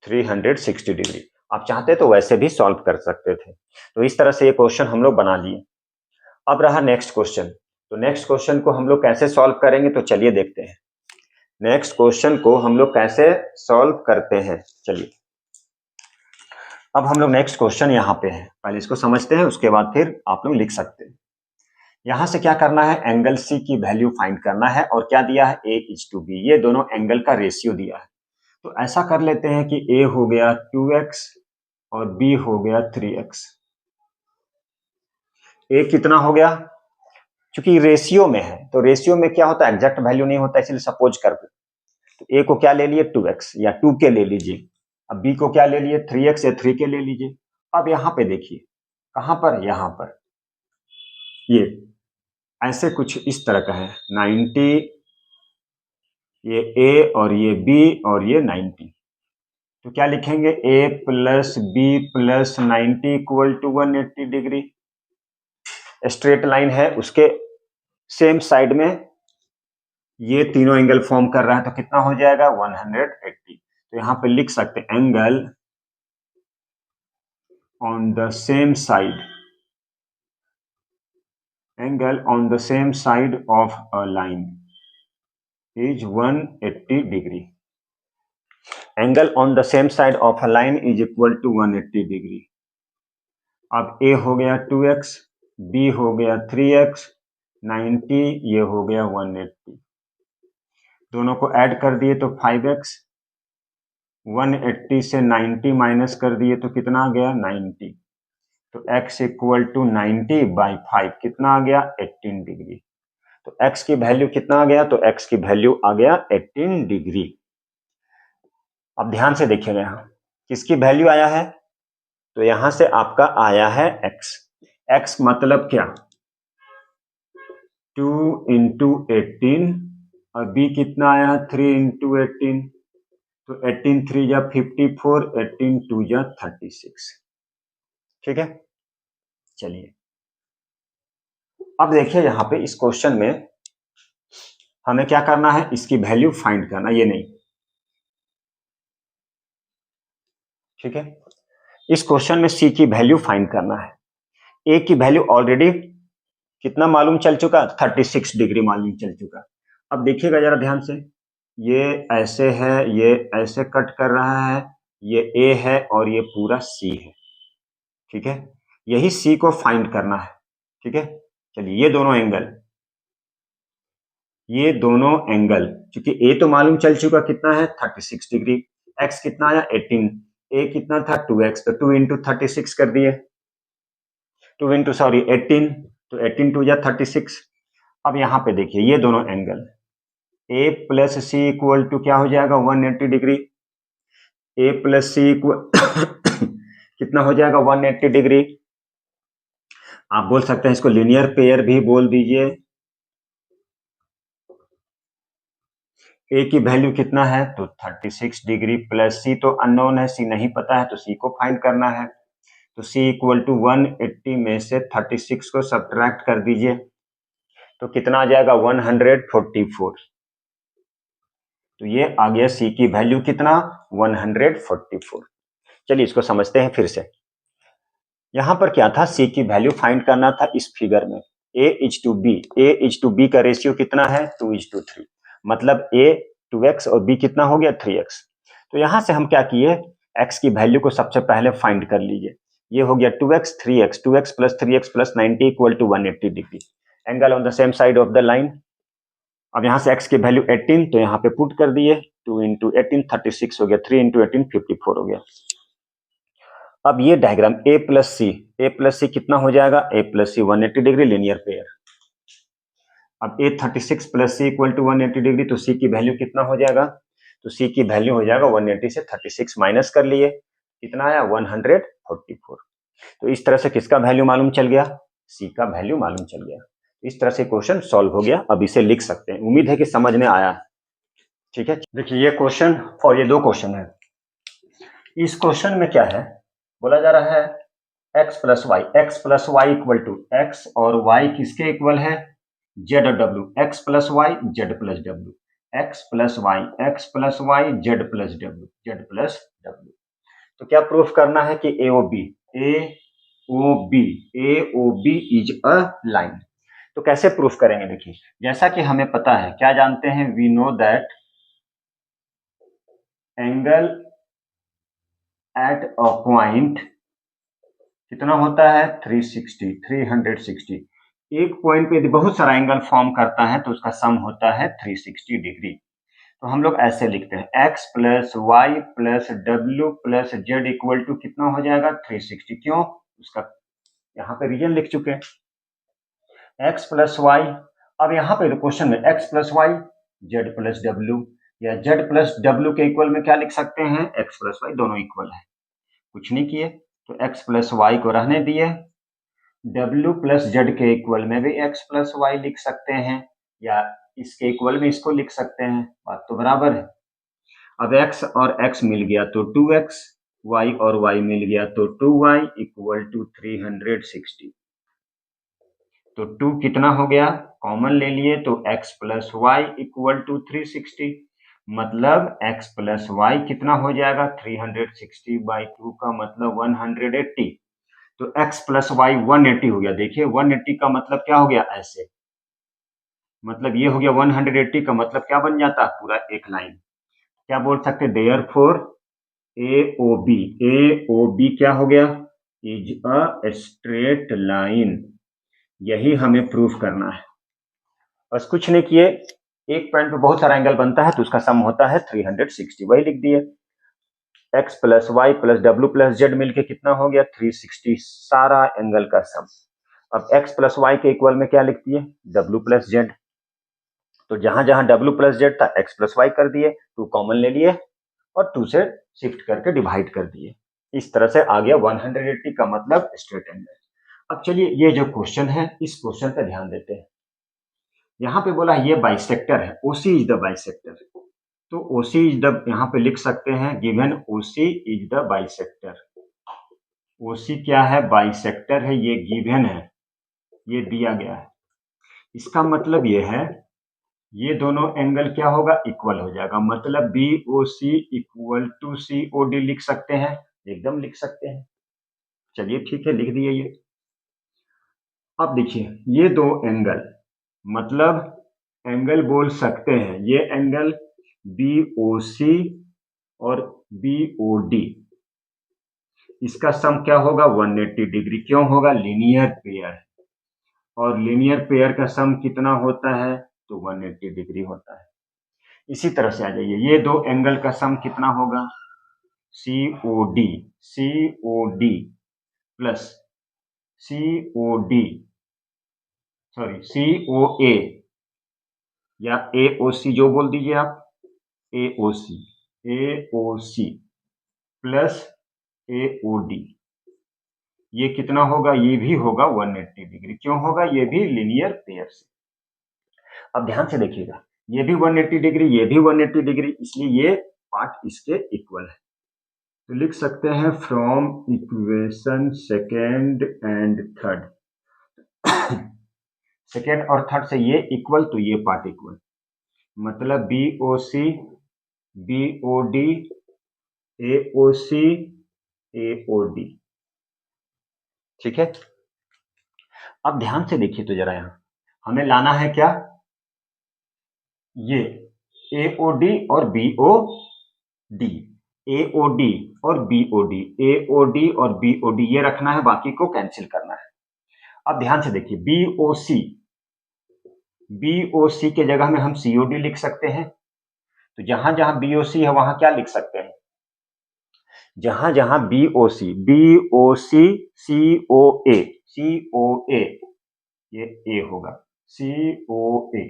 360 degree. आप चाहते तो वैसे भी सॉल्व कर सकते थे। तो इस तरह से ये क्वेश्चन हम लोग बना लिए। अब रहा नेक्स्ट क्वेश्चन। तो नेक्स्ट क्वेश्चन को हम लोग कैसे सॉल्व करेंगे, तो चलिए देखते हैं नेक्स्ट क्वेश्चन को हम लोग कैसे सॉल्व करते हैं। चलिए अब हम लोग नेक्स्ट क्वेश्चन यहाँ पे है, पहले इसको समझते हैं, उसके बाद फिर आप लोग लिख सकते हैं। यहां से क्या करना है, एंगल सी की वैल्यू फाइंड करना है और क्या दिया है, a:b। ये दोनों एंगल का रेशियो दिया है। तो ऐसा कर लेते हैं कि a हो गया 2x और b हो गया 3x। a कितना हो गया, क्योंकि रेशियो में है तो रेशियो में क्या होता है, एग्जैक्ट वैल्यू नहीं होता, इसलिए सपोज कर दो। तो a को क्या ले लिए 2x या 2 के ले लीजिए, अब b को क्या ले लिए 3x या 3 के ले लीजिए। अब यहाँ पे देखिए, कहां पर, यहाँ पर ये ऐसे कुछ इस तरह का है 90, ये a और ये b और ये 90। तो क्या लिखेंगे, a plus b plus 90 equal to 180 degree. Straight line है, उसके सेम साइड में ये तीनों एंगल फॉर्म कर रहा है, तो कितना हो जाएगा 180। तो यहां पे लिख सकते हैं angle on the same side, angle on the same side of a line is 180 degree. Angle on the same side of a line is equal to 180 degree. अब a हो गया 2x, b हो गया 3x, 90, ये हो गया 180। दोनों को ऐड कर दिए तो 5x, 180 से 90 माइनस कर दिए तो कितना आ गया 90। तो x इक्वल टू 90 बाई 5 कितना आ गया 18 डिग्री। तो x की वैल्यू कितना आ गया, तो x की वैल्यू आ गया 18 डिग्री। अब ध्यान से देखिएगा यहाँ किसकी वैल्यू आया है, तो यहां से आपका आया है x। x मतलब क्या, 2 इंटू 18 और b कितना आया 3 इंटू 18। तो 18 3 जा 54, 18 2 जा 36। ठीक है, चलिए अब देखिए यहाँ पे इस क्वेश्चन में हमें क्या करना है, इसकी वैल्यू फाइंड करना, ये नहीं। ठीक है, इस क्वेश्चन में c की वैल्यू फाइंड करना है। a की वैल्यू ऑलरेडी कितना मालूम चल चुका, 36 डिग्री मालूम चल चुका। अब देखिएगा जरा ध्यान से, ये ऐसे है, ये ऐसे कट कर रहा है, ये a है और ये पूरा c है। ठीक है, यही c को फाइंड करना है। ठीक है, चलिए ये दोनों एंगल क्योंकि a तो मालूम चल चुका कितना है 36 डिग्री, x कितना आया 18, a कितना था 2x, तो 2 इंटू 36 कर दिए, 2 इंटू 18, तो 18 2 जा 36। अब यहाँ पे देखिए ये दोनों angle a plus c equal to क्या हो जाएगा 180 degree. a plus c equal कितना हो जाएगा 180 डिग्री। आप बोल सकते हैं इसको लीनियर पेयर भी बोल दीजिए। a की वैल्यू कितना है, तो 36 डिग्री प्लस c तो अननोन है, c नहीं पता है, तो c को फाइंड करना है। तो c इक्वल टू 180 में से 36 को सब्ट्रैक्ट कर दीजिए तो कितना आ जाएगा 144। तो ये आ गया c की वैल्यू कितना 144। चलिए इसको समझते हैं फिर से। यहां पर क्या था, c की वैल्यू फाइंड करना था इस फिगर में। a इज टू b का रेशियो कितना है 2:3, मतलब a 2x और b कितना हो गया 3x। तो यहां से हम क्या किए, x की वैल्यू को सबसे पहले फाइंड कर लीजिए। ये हो गया 2x 3x, 2x plus 3x plus 90 equal to 180 degree, angle on the same side of the line. अब यहां से x की वैल्यू 18, तो यहाँ पे पुट कर दिए, 2 इंटू 18 36 हो गया, 3 इंटू 18 54 हो गया। अब ये डायग्राम a प्लस सी कितना हो जाएगा, a plus c 180 degree linear pair. अब a 36 plus c equal to 180 degree, तो c की वैल्यू कितना हो जाएगा, तो c की वैल्यू हो जाएगा 180 से 36 माइनस कर लिए, कितना आया 144। तो इस तरह से किसका वैल्यू मालूम चल गया, c का वैल्यू मालूम चल गया। इस तरह से क्वेश्चन सॉल्व हो गया। अब इसे लिख सकते हैं। उम्मीद है कि समझ में आया। ठीक है, देखिए ये क्वेश्चन और ये दो क्वेश्चन है। इस क्वेश्चन में क्या है, बोला जा रहा है x plus Y equal to X और y किसके इक्वल है, z और w, x plus Y Z plus W, X plus Y Z plus W. तो क्या प्रूफ करना है कि A O B is a line. तो कैसे प्रूफ करेंगे, देखिए जैसा कि हमें पता है, क्या जानते हैं, we know that angle at a point कितना होता है, 360। एक पॉइंट पे यदि बहुत सारा एंगल फॉर्म करता है तो उसका सम होता है 360 डिग्री। तो हम लोग ऐसे लिखते हैं x प्लस वाई प्लस डब्ल्यू प्लस जेड इक्वल टू कितना हो जाएगा, 360। क्यों, उसका यहाँ पे रीजन लिख चुके हैं x प्लस वाई। अब यहाँ पे क्वेश्चन में x plus Y Z plus डब्ल्यू या जेड प्लस डब्ल्यू के इक्वल में क्या लिख सकते हैं, x प्लस वाई, दोनों इक्वल है, कुछ नहीं किए तो x प्लस वाई को रहने दिए, w प्लस जेड के इक्वल में भी x प्लस वाई लिख सकते हैं या इसके इक्वल में इसको लिख सकते हैं, बात तो बराबर है। अब x और x मिल गया तो 2x, y और y मिल गया तो 2y इक्वल टू 360। तो 2 कितना हो गया, कॉमन ले लिए तो x plus Y equal to 360, मतलब x प्लस वाई कितना हो जाएगा, 360 बाई 2 का मतलब 180। तो x प्लस वाई 180 हो गया। देखिए 180 का मतलब क्या हो गया, ऐसे, मतलब ये हो गया 180 का मतलब क्या बन जाता, पूरा एक लाइन। क्या बोल सकते, देयरफॉर ए ओ बी क्या हो गया, इज अ स्ट्रेट लाइन। यही हमें प्रूफ करना है, बस कुछ नहीं किए। एक पॉइंट पे बहुत सारा एंगल बनता है तो उसका सम होता है 360, वही लिख दिए। x प्लस वाई प्लस डब्ल्यू प्लस जेड मिलके कितना हो गया, 360, सारा एंगल का सम। अब x प्लस वाई के इक्वल में क्या लिख दिए, w प्लस जेड। तो जहां जहां w प्लस जेड था x प्लस वाई कर दिए, 2 कॉमन ले लिए और 2 से शिफ्ट करके डिवाइड कर दिए। इस तरह से आ गया 180 का मतलब स्ट्रेट एंगल। अब चलिए ये जो क्वेश्चन है इस क्वेश्चन पे ध्यान देते हैं। यहाँ पे बोला ये बाइसेक्टर है, ओसी इज द बाइसेक्टर। तो ओसी इज द, यहाँ पे लिख सकते हैं given OC is the bisector. OC क्या है, बाइसेक्टर है, ये गिवन है, ये दिया गया है। इसका मतलब ये है ये दोनों एंगल क्या होगा, इक्वल हो जाएगा, मतलब B O C equal to C O D लिख सकते हैं, एकदम लिख सकते हैं। चलिए ठीक है, लिख दिए ये। अब देखिए ये दो एंगल, मतलब एंगल बोल सकते हैं ये एंगल बी ओ सी और बी ओ डी, इसका सम क्या होगा, 180 डिग्री। क्यों होगा, लीनियर पेयर, और लीनियर पेयर का सम कितना होता है, तो 180 डिग्री होता है। इसी तरह से आ जाइए, ये दो एंगल का सम कितना होगा, सी ओ डी प्लस सी ओ ए या ए ओ सी जो बोल दीजिए आप, ए ओ सी प्लस ए ओ डी, ये कितना होगा, ये भी होगा 180 डिग्री। क्यों होगा, ये भी लीनियर पेयर से। अब ध्यान से देखिएगा, ये भी 180 डिग्री, ये भी 180 डिग्री, इसलिए ये पार्ट इसके इक्वल है। तो लिख सकते हैं from equation second and third, second और थर्ड से ये इक्वल तो ये पार्ट इक्वल, मतलब B O C B O D A O C A O D. ठीक है, अब ध्यान से देखिए तो जरा, यहां हमें लाना है क्या, ये ए ओ डी और B O D, A O D और B O D, A O D और बी ओ डी, ये रखना है, बाकी को कैंसिल करना है। अब ध्यान से देखिए, बी ओ सी के जगह में हम सी ओ डी लिख सकते हैं। तो जहां जहां बी ओ सी है वहां क्या लिख सकते हैं, जहां जहां बी ओ सी सी ओ ए, ये ए होगा, सी ओ ए।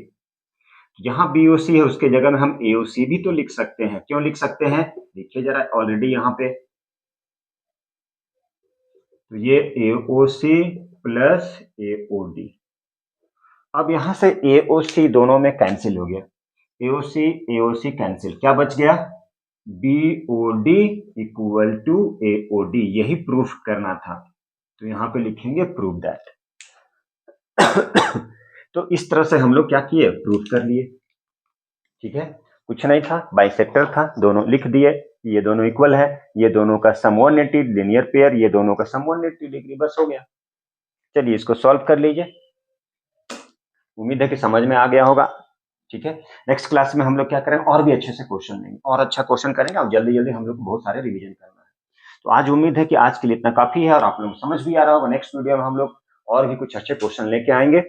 जहां बी ओ सी है उसके जगह में हम ए ओ सी भी तो लिख सकते हैं। क्यों लिख सकते हैं, देखिए जरा, ऑलरेडी यहां पे तो ये ए ओ सी प्लस ए ओ डी, अब यहां से AOC दोनों में कैंसिल हो गया, AOC कैंसिल, क्या बच गया, BOD इक्वल टू AOD, यही प्रूफ करना था, तो यहां पे लिखेंगे प्रूफ दैट। तो इस तरह से हम लोग क्या किए, प्रूफ कर लिए, ठीक है, कुछ नहीं था, बाइसेक्टर था, दोनों लिख दिए, ये दोनों इक्वल है, ये दोनों का सम 180, लीनियर पेयर, ये दोनों का सम 180 डिग्री, बस हो गया। चलिए इसको सॉल्व कर लीजिए, उम्मीद है कि समझ में आ गया होगा, ठीक है। नेक्स्ट क्लास में हम लोग क्या करेंगे, और भी अच्छे से क्वेश्चन लेंगे, और अच्छा क्वेश्चन करेंगे, और जल्दी जल्दी हम लोग को बहुत सारे रिवीजन करना है। तो आज उम्मीद है कि आज के लिए इतना काफी है और आप लोग समझ भी आ रहा होगा। नेक्स्ट वीडियो में हम लोग और भी कुछ अच्छे क्वेश्चन लेके आएंगे,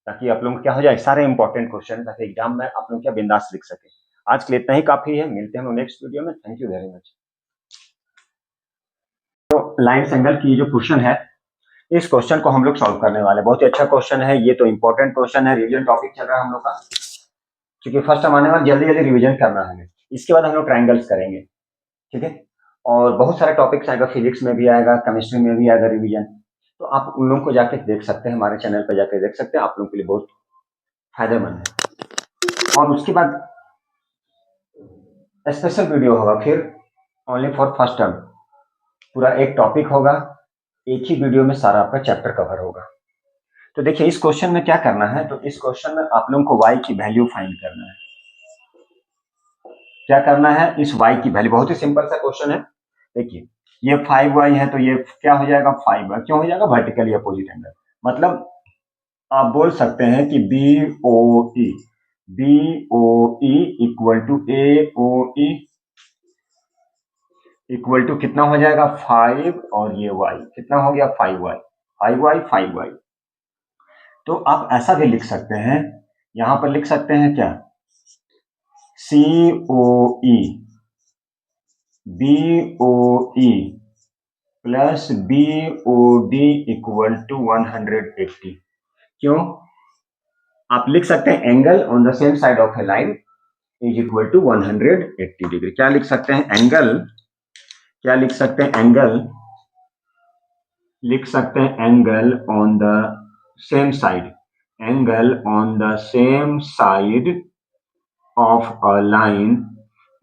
ताकि आप लोग क्या हो जाए, सारे इंपॉर्टेंट क्वेश्चन, ताकि एग्जाम में आप लोग क्या बिंदास लिख सके। आज के लिए इतना ही काफी है, मिलते हैं हम लोग नेक्स्ट वीडियो में। Thank you very much. तो लाइन एंगल की जो क्वेश्चन है, इस क्वेश्चन को हम लोग सॉल्व करने वाले, बहुत ही अच्छा क्वेश्चन है, ये तो इंपॉर्टेंट क्वेश्चन है, रिवीजन टॉपिक चल रहा है हम लोग का, क्योंकि फर्स्ट हम आने वाले जल्दी जल्दी रिवीजन करना है हमें। इसके बाद हम लोग ट्रायंगल्स करेंगे, ठीक है, और बहुत सारे टॉपिक्स आएगा, फिजिक्स में भी आएगा, केमिस्ट्री में भी आएगा रिवीजन, तो आप उन लोगों को जाके देख सकते हैं, हमारे चैनल पर जाके देख सकते हैं, आप लोगों के लिए बहुत फायदेमंद है। और उसके बाद स्पेशल वीडियो होगा फिर, ओनली फॉर फर्स्ट टर्म, पूरा एक टॉपिक होगा, एक ही वीडियो में सारा आपका चैप्टर कवर होगा। तो देखिए इस क्वेश्चन में क्या करना है, तो इस क्वेश्चन में आप लोगों को y की वैल्यू फाइंड करना है। क्या करना है, इस y की वैल्यू, बहुत ही सिंपल सा क्वेश्चन है। देखिए ये 5y है, तो ये क्या हो जाएगा, 5y, क्यों हो जाएगा, वर्टिकली अपोजिट एंगल, मतलब आप बोल सकते हैं कि BOE equal to AOE equal to कितना हो जाएगा, 5, और ये y कितना हो गया, 5y। तो आप ऐसा भी लिख सकते हैं, यहां पर लिख सकते हैं क्या, COE BOE plus BOD equal to 180। क्यों, आप लिख सकते हैं angle on the same side of a line is equal to 180 degree. क्या लिख सकते हैं, एंगल, क्या लिख सकते हैं, एंगल लिख सकते हैं, angle on the same side, angle on the same side of a line,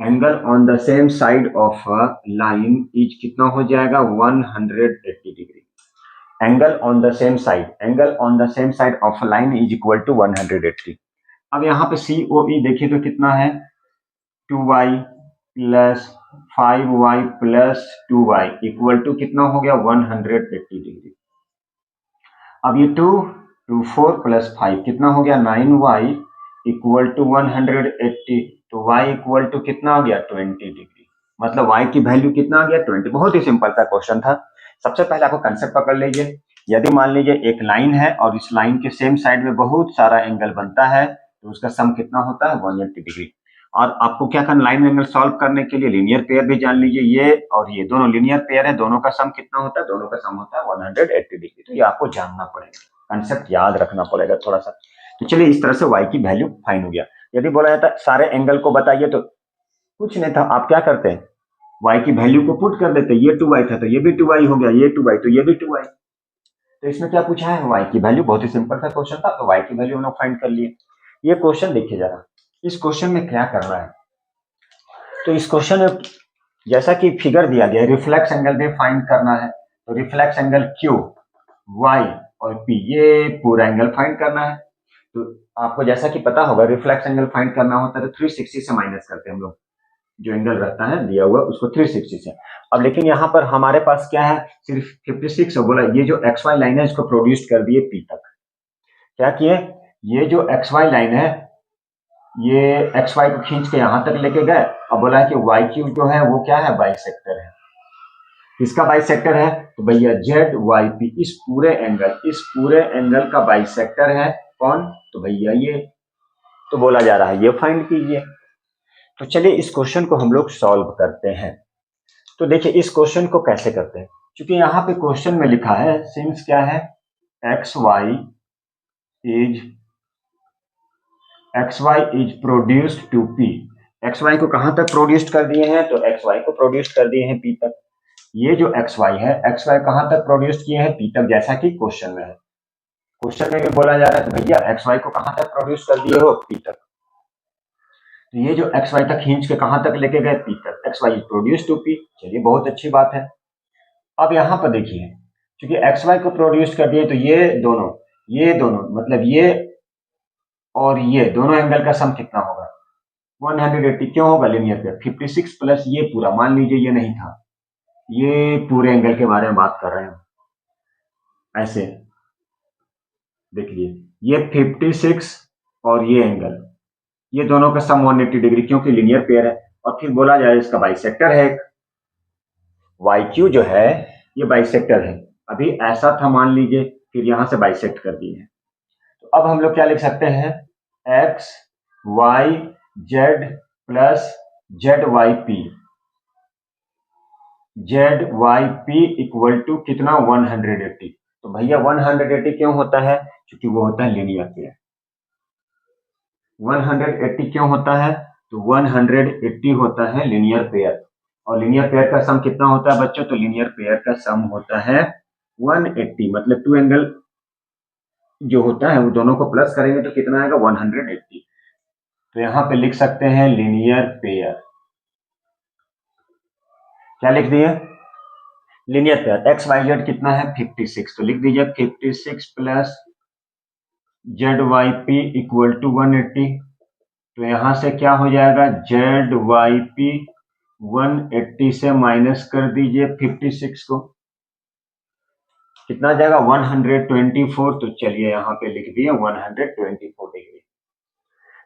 angle on the same side of a line is कितना हो जाएगा, 180 degree. Angle on the same side, angle on the same side of a line is equal to 180। अब यहाँ पे COE देखिए तो कितना है, 2y plus 5y plus 2y equal to कितना हो गया, 180 डिग्री। अब ये 2 4 प्लस 5 कितना हो गया, 9y इक्वल टू 180, तो y इक्वल टू कितना आ गया, 20 डिग्री, मतलब y की वैल्यू कितना आ गया, 20। बहुत ही सिंपल सा क्वेश्चन था। सबसे पहले आपको कंसेप्ट पकड़ लीजिए, यदि मान लीजिए एक लाइन है और इस लाइन के सेम साइड में बहुत सारा एंगल बनता है, तो उसका सम कितना होता है, 180 डिग्री। और आपको क्या करना, लाइन एंगल सॉल्व करने के लिए लीनियर पेयर भी जान लीजिए, ये और ये दोनों लीनियर पेयर है, दोनों का सम कितना होता है, दोनों का सम होता है 180 डिग्री। तो ये आपको जानना पड़ेगा, कंसेप्ट याद रखना पड़ेगा थोड़ा सा। तो चलिए इस तरह से y की वैल्यू फाइंड हो गया। यदि बोला जाता है सारे एंगल को बताइए, तो कुछ नहीं था, आप क्या करते हैं, y की वैल्यू को पुट कर देते, ये 2y था तो ये भी 2y हो गया, ये 2y तो ये भी 2y। तो इसमें क्या पूछा है, y की वैल्यू, बहुत ही सिंपल सा क्वेश्चन था, तो y की वैल्यू हम लोग फाइंड कर लिए। ये क्वेश्चन देखिए जरा, इस क्वेश्चन में क्या करना है, तो इस क्वेश्चन में जैसा कि फिगर दिया गया, रिफ्लेक्स एंगल भी फाइंड करना है, तो रिफ्लेक्स एंगल Q, Y और P, ये पूरा एंगल फाइंड करना है। तो आपको जैसा कि पता होगा, रिफ्लेक्स एंगल फाइंड करना होता है तो 360 से माइनस करते हैं हम लोग, जो एंगल रहता है दिया हुआ उसको 360 से। अब लेकिन यहाँ पर हमारे पास क्या है, सिर्फ 56 बोला, ये जो XY लाइन है इसको प्रोड्यूस कर दिए P तक। क्या किए, ये जो XY लाइन है, ये XY को खींच के यहां तक लेके गए, अब बोला है कि YQ जो है वो क्या है, बाइसेक्टर है। किसका बाइसेक्टर है, तो भैया ZYP, इस पूरे एंगल का बाइसेक्टर है कौन, तो भैया ये, तो बोला जा रहा है ये फाइंड कीजिए। तो चलिए इस क्वेश्चन को हम लोग सॉल्व करते हैं। तो देखिए इस क्वेश्चन को कैसे करते हैं, क्योंकि यहाँ पे क्वेश्चन में लिखा है, सिंस क्या है, XY is produced to P, XY को कहां तक प्रोड्यूस्ड कर दिए हैं, तो XY को प्रोड्यूस्ड कर दिए हैं P तक। ये जो XY है, XY कहां तक प्रोड्यूस किए हैं, P तक, जैसा कि क्वेश्चन में है। क्वेश्चन में भी बोला जा रहा है कि भैया एक्स वाई को कहां तक प्रोड्यूस कर दिए हो, पी तक। तो ये जो एक्स वाई तक खींच के कहां तक लेके गए, पी तक। X Y produce to P, चलिए बहुत अच्छी बात है। अब यहाँ पर देखिए, क्योंकि एक्स वाई को प्रोड्यूस कर दिए तो ये दोनों मतलब ये और ये दोनों एंगल का सम कितना होगा, 180। क्यों होगा, लीनियर पेयर। 56 प्लस ये पूरा, मान लीजिए ये नहीं था, ये पूरे एंगल के बारे में बात कर रहे हैं। ऐसे देख लिए, ये 56 और ये एंगल, ये दोनों का सम 180 डिग्री, क्योंकि लीनियर पेयर है। और फिर बोला जाए इसका बाइसेक्टर है, वाई क्यू जो है ये बाइसेक्टर है। अभी ऐसा था मान लीजिए, फिर यहां से बाइसेक्ट कर दिए। तो अब हम लोग क्या लिख सकते हैं, X Y Z plus Z Y P, Z Y P equal to कितना, 180। तो भैया 180 क्यों होता है, क्योंकि वो होता है लीनियर पेयर। 180 क्यों होता है, तो 180 होता है लीनियर पेयर। और लीनियर पेयर का सम कितना होता है बच्चों, तो लीनियर पेयर का सम होता है 180। मतलब टू एंगल जो होता है वो दोनों को प्लस करेंगे तो कितना आएगा, 180। तो यहां पे लिख सकते हैं लीनियर पेयर। क्या लिख दिए, linear pair. X Y Z कितना है, 56। तो लिख दीजिए 56 plus Z Y P equal to 180। तो यहां से क्या हो जाएगा, जेड वाई पी 180 से माइनस कर दीजिए 56 को, कितना जाएगा 124। तो चलिए यहां पे लिख दिए 124 डिग्री।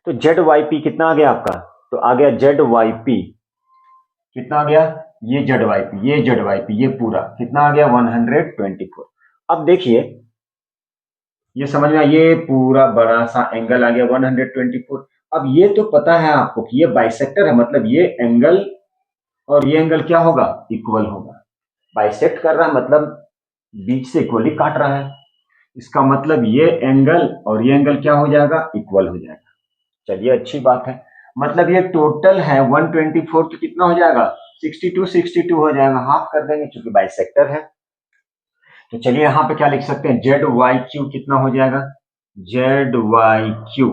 तो जेड वाई पी कितना आ गया आपका, तो आ गया जेड वाई पी कितना आ गया, ये जेड वाई पी, ये जेड वाई पी, ये पूरा कितना आ गया 124। अब देखिए ये समझ में, ये पूरा बड़ा सा एंगल आ गया 124। अब ये तो पता है आपको कि ये बाइसेक्टर है, मतलब ये एंगल और ये एंगल क्या होगा, इक्वल होगा। बाइसेक्ट कर रहा है मतलब बीच से इक्वली काट रहा है, इसका मतलब ये एंगल और ये एंगल क्या हो जाएगा, इक्वल हो जाएगा। चलिए अच्छी बात है, मतलब ये टोटल है 124, तो कितना हो जाएगा 62 हो जाएगा, हाफ कर देंगे क्योंकि बाइसेक्टर है। तो चलिए यहां पे क्या लिख सकते हैं, जेड वाई क्यू कितना हो जाएगा, जेड वाई क्यू,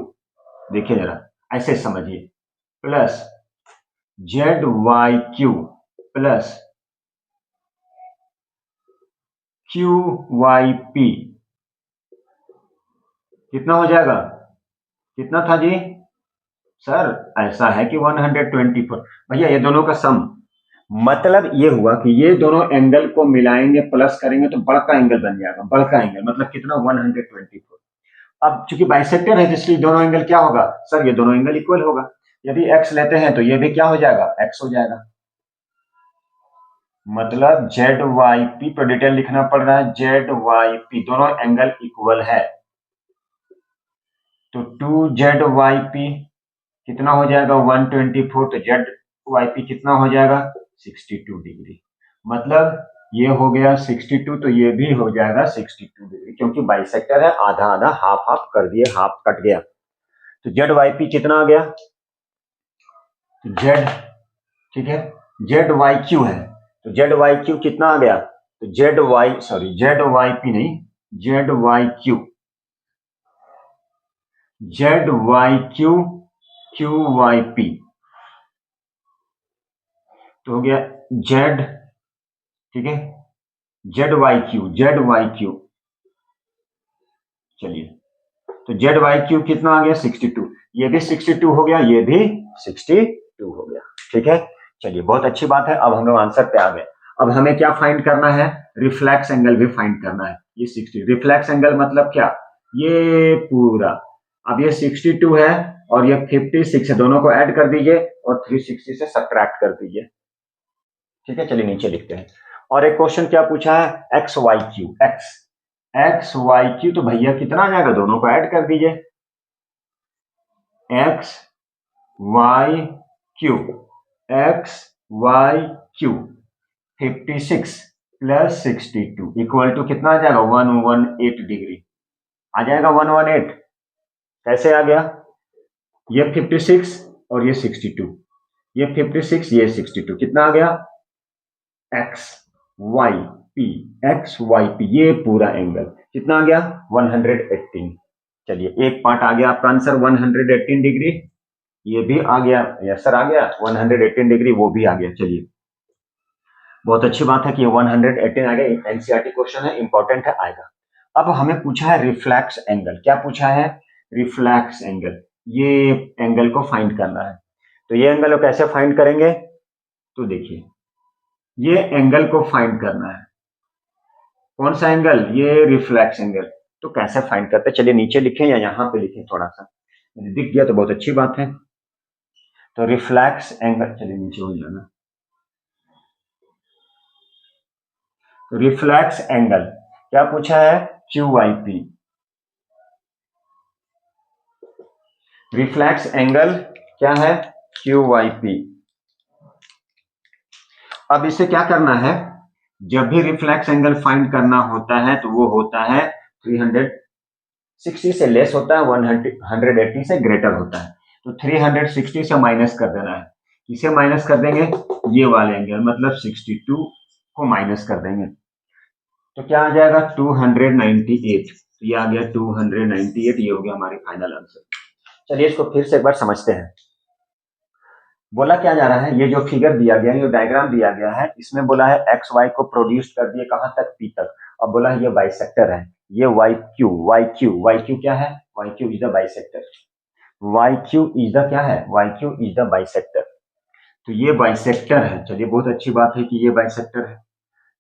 देखिए जरा ऐसे समझिए, plus Z Y Q plus Q Y P कितना हो जाएगा, कितना था जी सर, ऐसा है कि 124। भैया ये दोनों का सम, मतलब ये हुआ कि ये दोनों एंगल को मिलाएंगे प्लस करेंगे तो बड़का एंगल बन जाएगा, बड़का एंगल मतलब कितना 124। अब चूंकि बाइसेक्टर है इसलिए दोनों एंगल क्या होगा, सर ये दोनों एंगल इक्वल होगा। यदि एक्स लेते हैं तो ये भी क्या हो जाएगा, एक्स हो जाएगा। मतलब जेड वाई पी, तो डिटेल लिखना पड़ रहा है, जेड वाई पी दोनों एंगल इक्वल है, तो 2 जेड वाई पी कितना हो जाएगा 124। तो जेड वाई पी कितना हो जाएगा 62 डिग्री। मतलब ये हो गया 62, तो ये भी हो जाएगा 62 डिग्री, क्योंकि बाइसेक्टर है, आधा आधा हाफ हाफ कर दिए, हाफ कट गया। तो जेड वाई पी कितना आ गया, जेड, ठीक है, जेड वाई क्यू है, तो जेड वाई क्यू कितना आ गया, तो Z Y, sorry Z Y P नहीं, Z Y Q, Z Y Q Q Y P, तो हो गया जेड, ठीक है, Z Y Q, Z Y Q, चलिए तो जेड वाई क्यू कितना आ गया 62, ये भी 62 हो गया, ये भी 62 हो गया, ठीक है। चलिए बहुत अच्छी बात है, अब हम लोग आंसर पे आ गए। अब हमें क्या फाइंड करना है, रिफ्लेक्स एंगल भी फाइंड करना है। ये 60, रिफ्लेक्स एंगल मतलब क्या, ये पूरा, अब ये 62 है और ये 56 है, दोनों को ऐड कर दीजिए और 360 से सब्ट्रैक्ट कर दीजिए, ठीक है। चलिए नीचे लिखते हैं। और एक क्वेश्चन क्या पूछा है, X Y Q, X Y Q, तो भैया कितना आ जाएगा, दोनों को ऐड कर दीजिए, X Y Q, X Y Q 56 plus 62 equal to कितना आ जाएगा 118 डिग्री, आ जाएगा 118। कैसे आ गया, ये 56 और ये 62, ये 56 ये 62, कितना आ गया, X Y P, X Y P, ये पूरा एंगल कितना आ गया 118। चलिए एक पार्ट आ गया आपका आंसर 118 डिग्री, ये भी आ गया, यस सर आ गया 118 डिग्री, वो भी आ गया। चलिए बहुत अच्छी बात है कि 118 आ गया, एनसीईआरटी क्वेश्चन है, इंपॉर्टेंट है, आएगा। अब हमें पूछा है रिफ्लेक्स एंगल, क्या पूछा है रिफ्लेक्स एंगल, ये एंगल को फाइंड करना है। तो ये एंगल को कैसे फाइंड करेंगे, तो देखिए ये एंगल को फाइंड करना है, कौन सा एंगल, ये रिफ्लेक्स एंगल। तो कैसे फाइंड करते हैं, चलिए नीचे लिखें या यहां पे लिखें, थोड़ा सा दिख गया तो बहुत अच्छी बात है। तो रिफ्लेक्स एंगल, चलिए नीचे हो जाना, तो रिफ्लेक्स एंगल क्या पूछा है, Q Y P, reflex angle क्या है क्यू वाई पी। अब इसे क्या करना है, जब भी रिफ्लेक्स एंगल फाइंड करना होता है तो वो होता है 360 से लेस होता है, 180 से ग्रेटर होता है। तो 360 से माइनस कर देना है, इसे माइनस कर देंगे, ये वाले एंगल मतलब 62 को माइनस कर देंगे, तो क्या आ जाएगा 298, तो ये आ गया 298, ये हो गया हमारी फाइनल आंसर। चलिए इसको फिर से एक बार समझते हैं। बोला क्या जा रहा है, ये जो फिगर दिया गया है, ये डायग्राम दिया गया है, इसमें बोला है एक्स वाई को प्रोड्यूस कर दिए कहां तक, पी तक। अब बोला है ये बाइसेक्टर है, ये वाई क्यू, वाई क्यू क्या है, Y Q is the bisector, Y Q is the क्या है, Y Q is the bisector. तो ये बाइसेक्टर है, चलिए बहुत अच्छी बात है कि ये बाइसेक्टर है।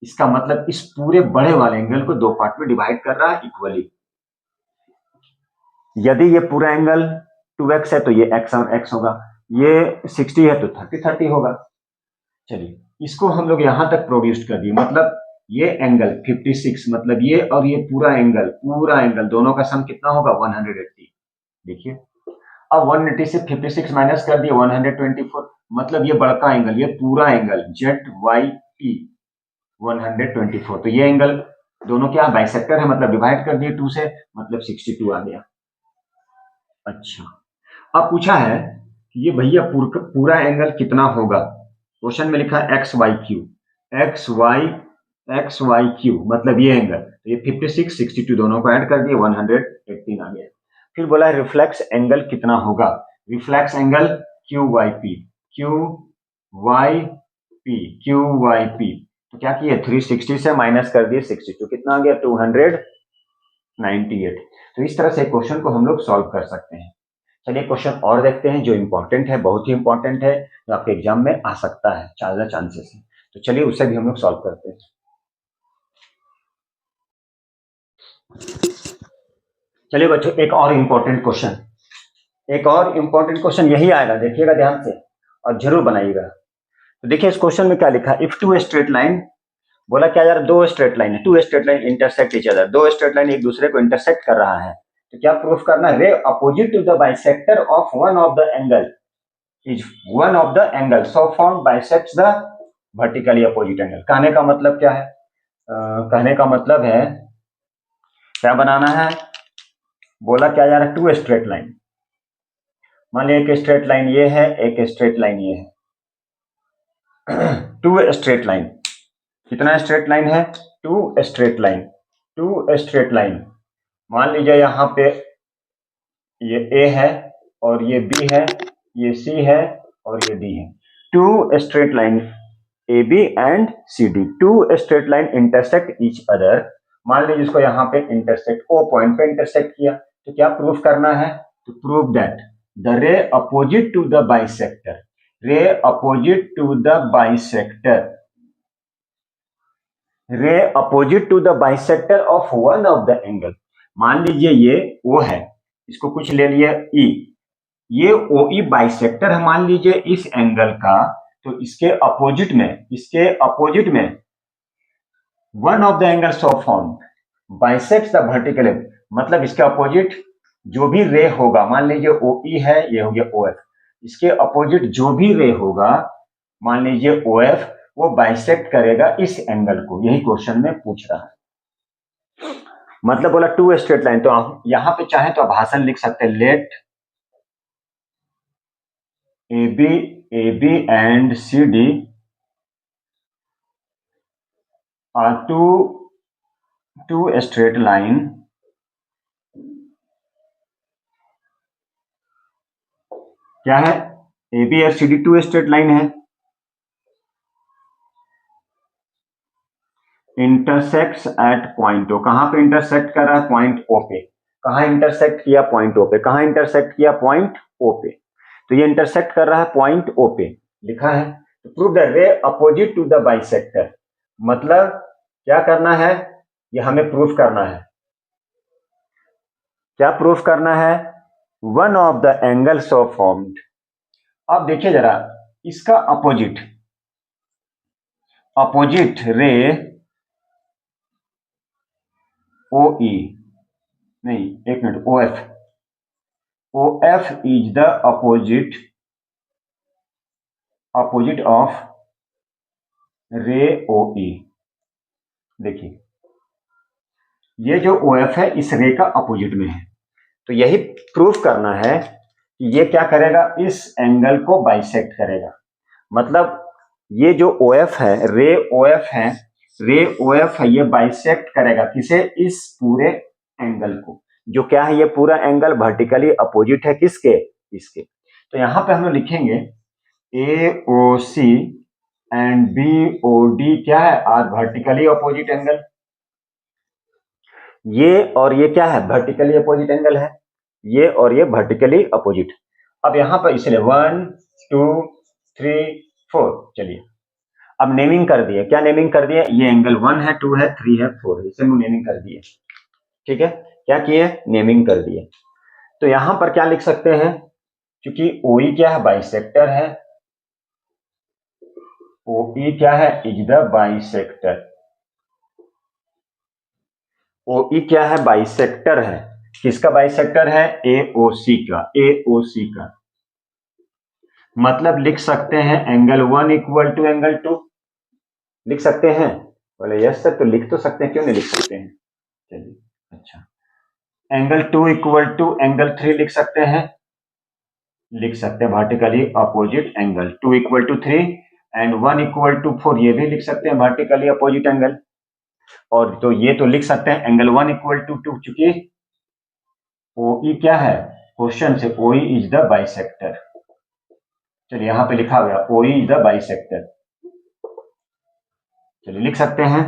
इसका मतलब इस पूरे बड़े वाले एंगल को दो पार्ट में डिवाइड कर रहा है इक्वली। यदि ये पूरा एंगल 2x है तो ये x और x होगा, ये 60 है तो 30 होगा। चलिए इसको हम लोग यहां तक प्रोड्यूस कर दिए, मतलब ये एंगल 56, मतलब ये और ये पूरा एंगल दोनों का सम कितना होगा 180। देखिए अब 180 से 56 माइनस कर दिए 124, मतलब ये बड़का एंगल, ये पूरा एंगल जेड वाई टी 124, तो ये एंगल दोनों क्या बाइसेक्टर है, मतलब डिवाइड कर दिए 2 से, मतलब 62 आ गया। अच्छा अब पूछा है कि ये भैया पूरा एंगल कितना होगा, क्वेश्चन में लिखा है एक्स वाई क्यू, मतलब ये एंगल, तो ये 56 62 दोनों को ऐड कर दिए 118 आ गया। फिर बोला है रिफ्लेक्स एंगल कितना होगा, reflex angle Q Y P, Q Y P, Q Y P, तो क्या किए 360 से माइनस कर दिए 62, कितना आ गया 298। तो इस तरह से क्वेश्चन को हम लोग सॉल्व कर सकते हैं। चलिए क्वेश्चन और देखते हैं जो इंपॉर्टेंट है, बहुत ही इंपॉर्टेंट है, जो आपके एग्जाम में आ सकता है ज्यादा चांसेस है, तो चलिए उसे भी हम लोग सॉल्व करते हैं। चलिए बच्चों एक और इंपॉर्टेंट क्वेश्चन यही आएगा, देखिएगा ध्यान से और जरूर बनाइएगा। तो देखिए इस क्वेश्चन में क्या लिखा है, इफ टू स्ट्रेट लाइन, बोला क्या यार दो स्ट्रेट लाइन है, two straight line intersect each other, दो स्ट्रेट लाइन एक दूसरे को इंटरसेक्ट कर रहा है, तो क्या प्रूफ करना, ray opposite to the bisector of one of the angle is one of the angle so found bisects the vertically opposite angle. कहने का मतलब क्या है, कहने का मतलब है क्या बनाना है, बोला क्या जा रहा है टू स्ट्रेट लाइन, मान लिया एक स्ट्रेट लाइन ये है, एक स्ट्रेट लाइन ये है, टू स्ट्रेट लाइन, कितना स्ट्रेट लाइन है, टू स्ट्रेट लाइन, मान लीजिए यहां पे ये ए है और ये बी है, ये सी है और ये डी है, two straight line A B and C D, two straight line intersect each other, मान लीजिए इसको यहाँ पे इंटरसेक्ट ओ पॉइंट पे इंटरसेक्ट किया, तो क्या प्रूफ करना है, to prove that the ray opposite to the bisector, ray opposite to the bisector, ray opposite to the bisector of one of the angle, मान लीजिए ये O है, इसको कुछ ले लिया E, ये OE बाइसेक्टर है मान लीजिए इस एंगल का, तो इसके अपोजिट में one of the angle so found bisects the vertical, मतलब इसके अपोजिट जो भी रे होगा, मान लीजिए OE है, ये हो गया OF, इसके अपोजिट जो भी रे होगा, मान लीजिए OF, वो बाइसेक्ट करेगा इस एंगल को, यही क्वेश्चन में पूछ रहा है। मतलब बोला टू स्ट्रेट लाइन, तो आप यहां पे चाहे तो आप भाषण लिख सकते हैं, let A B and C D two straight line क्या है, ए बी और C D two straight line है, इंटरसेक्ट्स एट पॉइंट ओ। कहां पे इंटरसेक्ट कर रहा है, पॉइंट ओ पे। कहां इंटरसेक्ट किया, पॉइंट ओ पे। कहां इंटरसेक्ट किया, पॉइंट ओ पे। तो ये इंटरसेक्ट कर रहा है पॉइंट ओ पे, लिखा है। तो prove the ray opposite to the bisector, मतलब क्या करना है, ये हमें प्रूफ करना है। क्या प्रूफ करना है, one of the angle so formed. अब देखिए जरा इसका opposite, opposite ray O E, नहीं एक minute, O F, O F is the opposite of ray O ई। देखिए ये जो ओ एफ है इस रे का अपोजिट में है, तो यही प्रूफ करना है कि ये क्या करेगा, इस एंगल को बाइसेक्ट करेगा। मतलब ये जो ओ एफ है, रे ओ एफ है, रे ओ एफ है, ये बाइसेक्ट करेगा किसे, इस पूरे एंगल को, जो क्या है, ये पूरा एंगल वर्टिकली अपोजिट है किसके, इसके। तो यहां पे हम लोग लिखेंगे ए O C and B O D क्या है, आर वर्टिकली अपोजिट एंगल। ये और ये क्या है, वर्टिकली अपोजिट एंगल है, ये और ये वर्टिकली अपोजिट। अब यहां पर इसलिए 1 2 3 4, चलिए अब नेमिंग कर दिए। क्या नेमिंग कर दिए, ये एंगल 1 है, 2 है, 3 है, 4 है, इसे हम नेमिंग कर दिए। ठीक है, क्या किए, नेमिंग कर दिए। तो यहां पर क्या लिख सकते हैं, क्योंकि ओई क्या है, बाइसेक्टर है, ओई क्या है, इज द बाइसेक्टर। ओई क्या है, बाइसेक्टर है, किसका बाइसेक्टर है, एओसी का, एओसी का। मतलब लिख सकते हैं एंगल 1 इक्वल टू एंगल 2, लिख सकते हैं। बोले यस सर, तो लिख तो सकते हैं, क्यों नहीं लिख सकते हैं। चलिए अच्छा, एंगल 2 इक्वल टू एंगल 3 लिख सकते हैं, लिख सकते हैं vertically opposite angle. 2 equal to 3 and 1 equal to 4, ये भी लिख सकते हैं वर्टिकली अपोजिट एंगल। और तो ये तो लिख सकते हैं एंगल 1 इक्वल टू 2, चूंकि ओई क्या है, क्वेश्चन से ओई इज द बाइसेक्टर। चलिए यहां पे लिखा गया ओई इज द बाइसेक्टर, चलिए लिख सकते हैं।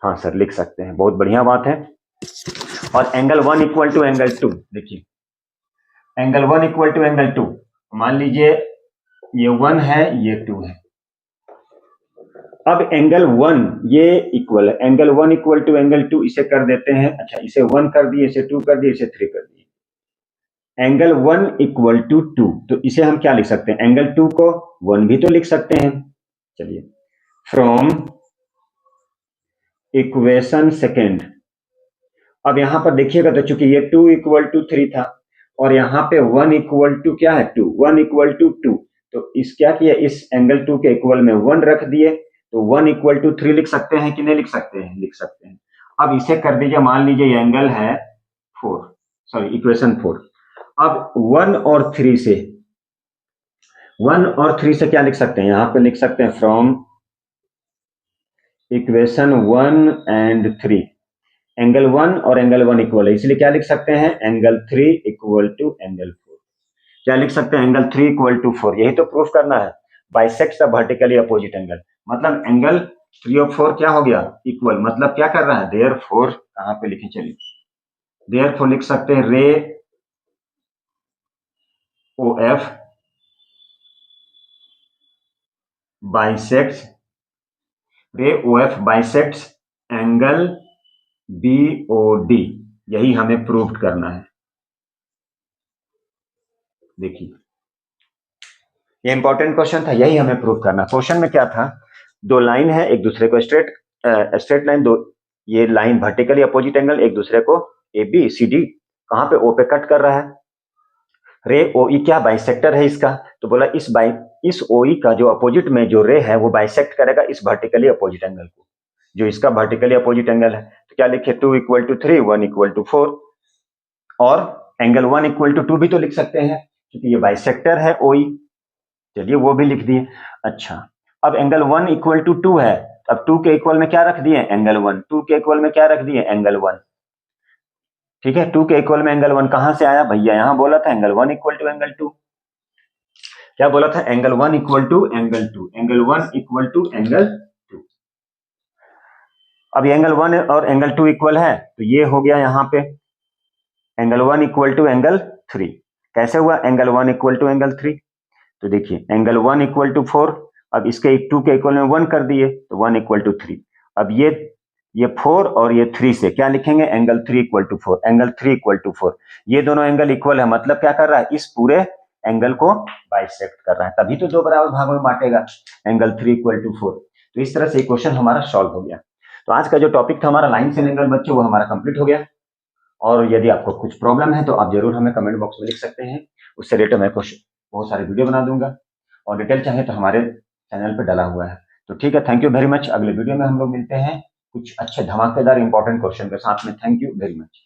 हाँ सर लिख सकते हैं, बहुत बढ़िया बात है। और एंगल 1 इक्वल टू एंगल 2, देखिए एंगल 1 इक्वल टू एंगल 2, मान लीजिए ये 1 है, ये 2 है। अब एंगल 1 ये इक्वल है, एंगल 1 इक्वल टू एंगल 2, इसे कर देते हैं। अच्छा, इसे 1 कर दिए, इसे 2 कर दिए, इसे 3 कर दिए। एंगल 1 इक्वल टू 2, तो इसे हम क्या लिख सकते हैं, एंगल 2 को 1 भी तो लिख सकते हैं। चलिए फ्रॉम इक्वेशन सेकेंड, अब यहां पर देखिएगा तो चूंकि ये 2 इक्वल टू 3 था और यहाँ पे 1 इक्वल टू क्या है, 2, 1 इक्वल टू 2, तो इस क्या किया, इस एंगल 2 के इक्वल में 1 रख दिए, तो 1 इक्वल टू 3 लिख सकते हैं कि नहीं लिख सकते हैं, लिख सकते हैं। अब इसे कर दीजिए, मान लीजिए ये एंगल है 4, सॉरी इक्वेशन 4। अब 1 और 3 से, 1 और 3 से क्या लिख सकते हैं, यहां पे लिख सकते हैं फ्रॉम इक्वेशन 1 एंड 3, एंगल 1 और एंगल 1 इक्वल है, इसलिए क्या लिख सकते हैं, एंगल 3 इक्वल टू एंगल 4। क्या लिख सकते हैं, एंगल 3 इक्वल टू 4, यही तो प्रूफ करना है, bisects the vertically opposite angle. मतलब एंगल 3 और 4 क्या हो गया, इक्वल, मतलब क्या कर रहा है, देयरफॉर, कहां पे लिखे, चलिए देयरफॉर लिख सकते हैं रे O F bisects, ray O F bisects angle B O D, यही हमें प्रूव करना है। देखिए ये इंपॉर्टेंट क्वेश्चन था, यही हमें प्रूव करना। क्वेश्चन में क्या था, दो लाइन है एक दूसरे को स्ट्रेट लाइन, दो ये लाइन वर्टिकली अपोजिट एंगल एक दूसरे को ए बी सी डी कहां पे, ओ पे कट कर रहा है। रे ओ ई क्या बाइसेक्टर है इसका, तो बोला इस ओ ई का जो अपोजिट में जो रे है वो बाइसेक्ट करेगा इस वर्टिकली अपोजिट एंगल को, जो इसका वर्टिकली अपोजिट एंगल है। तो क्या लिखे, 2 इक्वल टू 3, 1 इक्वल टू 4, और एंगल 1 इक्वल टू 2 भी तो लिख सकते हैं क्योंकि ये बाइसेक्टर है ओ ई, चलिए वो भी लिख दिए। अच्छा, अब एंगल 1 इक्वल टू 2 है, अब 2 के इक्वल में क्या रख दिए, एंगल 1, 2 के इक्वल में क्या रख दिए, एंगल 1, ठीक है। 2 के इक्वल में एंगल 1 कहां से आया भैया, यहां बोला था एंगल 1 इक्वल टू एंगल 2, क्या बोला था, angle 1 equal to angle 2, angle 1 equal to angle 2। अब एंगल 1 और एंगल 2 इक्वल है तो ये हो गया यहाँ पे एंगल 1 इक्वल टू एंगल 3। कैसे हुआ, एंगल 1 इक्वल टू एंगल 3, तो देखिए एंगल 1 इक्वल टू 4, अब इसके 2 के इक्वल में 1 कर दिए तो 1 इक्वल टू 3। अब ये 4 और ये 3 से क्या लिखेंगे, angle 3 equal to 4, angle 3 equal to 4, ये दोनों एंगल इक्वल है, मतलब क्या कर रहा है, इस पूरे एंगल को बाइसेक्ट कर रहा है, तभी तो दो बराबर भागों में बांटेगा, एंगल 3 इक्वल टू 4। तो इस तरह से क्वेश्चन हमारा सॉल्व हो गया। तो आज का जो टॉपिक था हमारा लाइन एंड एंगल बच्चों, वो हमारा कंप्लीट हो गया। और यदि आपको कुछ प्रॉब्लम है तो आप जरूर हमें कमेंट बॉक्स में लिख सकते हैं, उससे रिलेटेड मैं कुछ बहुत सारे वीडियो बना दूंगा, और डिटेल चाहे तो हमारे चैनल पे डला हुआ है। तो ठीक है, थैंक यू वेरी मच। अगले वीडियो में हम लोग मिलते हैं कुछ अच्छे धमाकेदार इंपॉर्टेंट क्वेश्चन के साथ में। Thank you very much.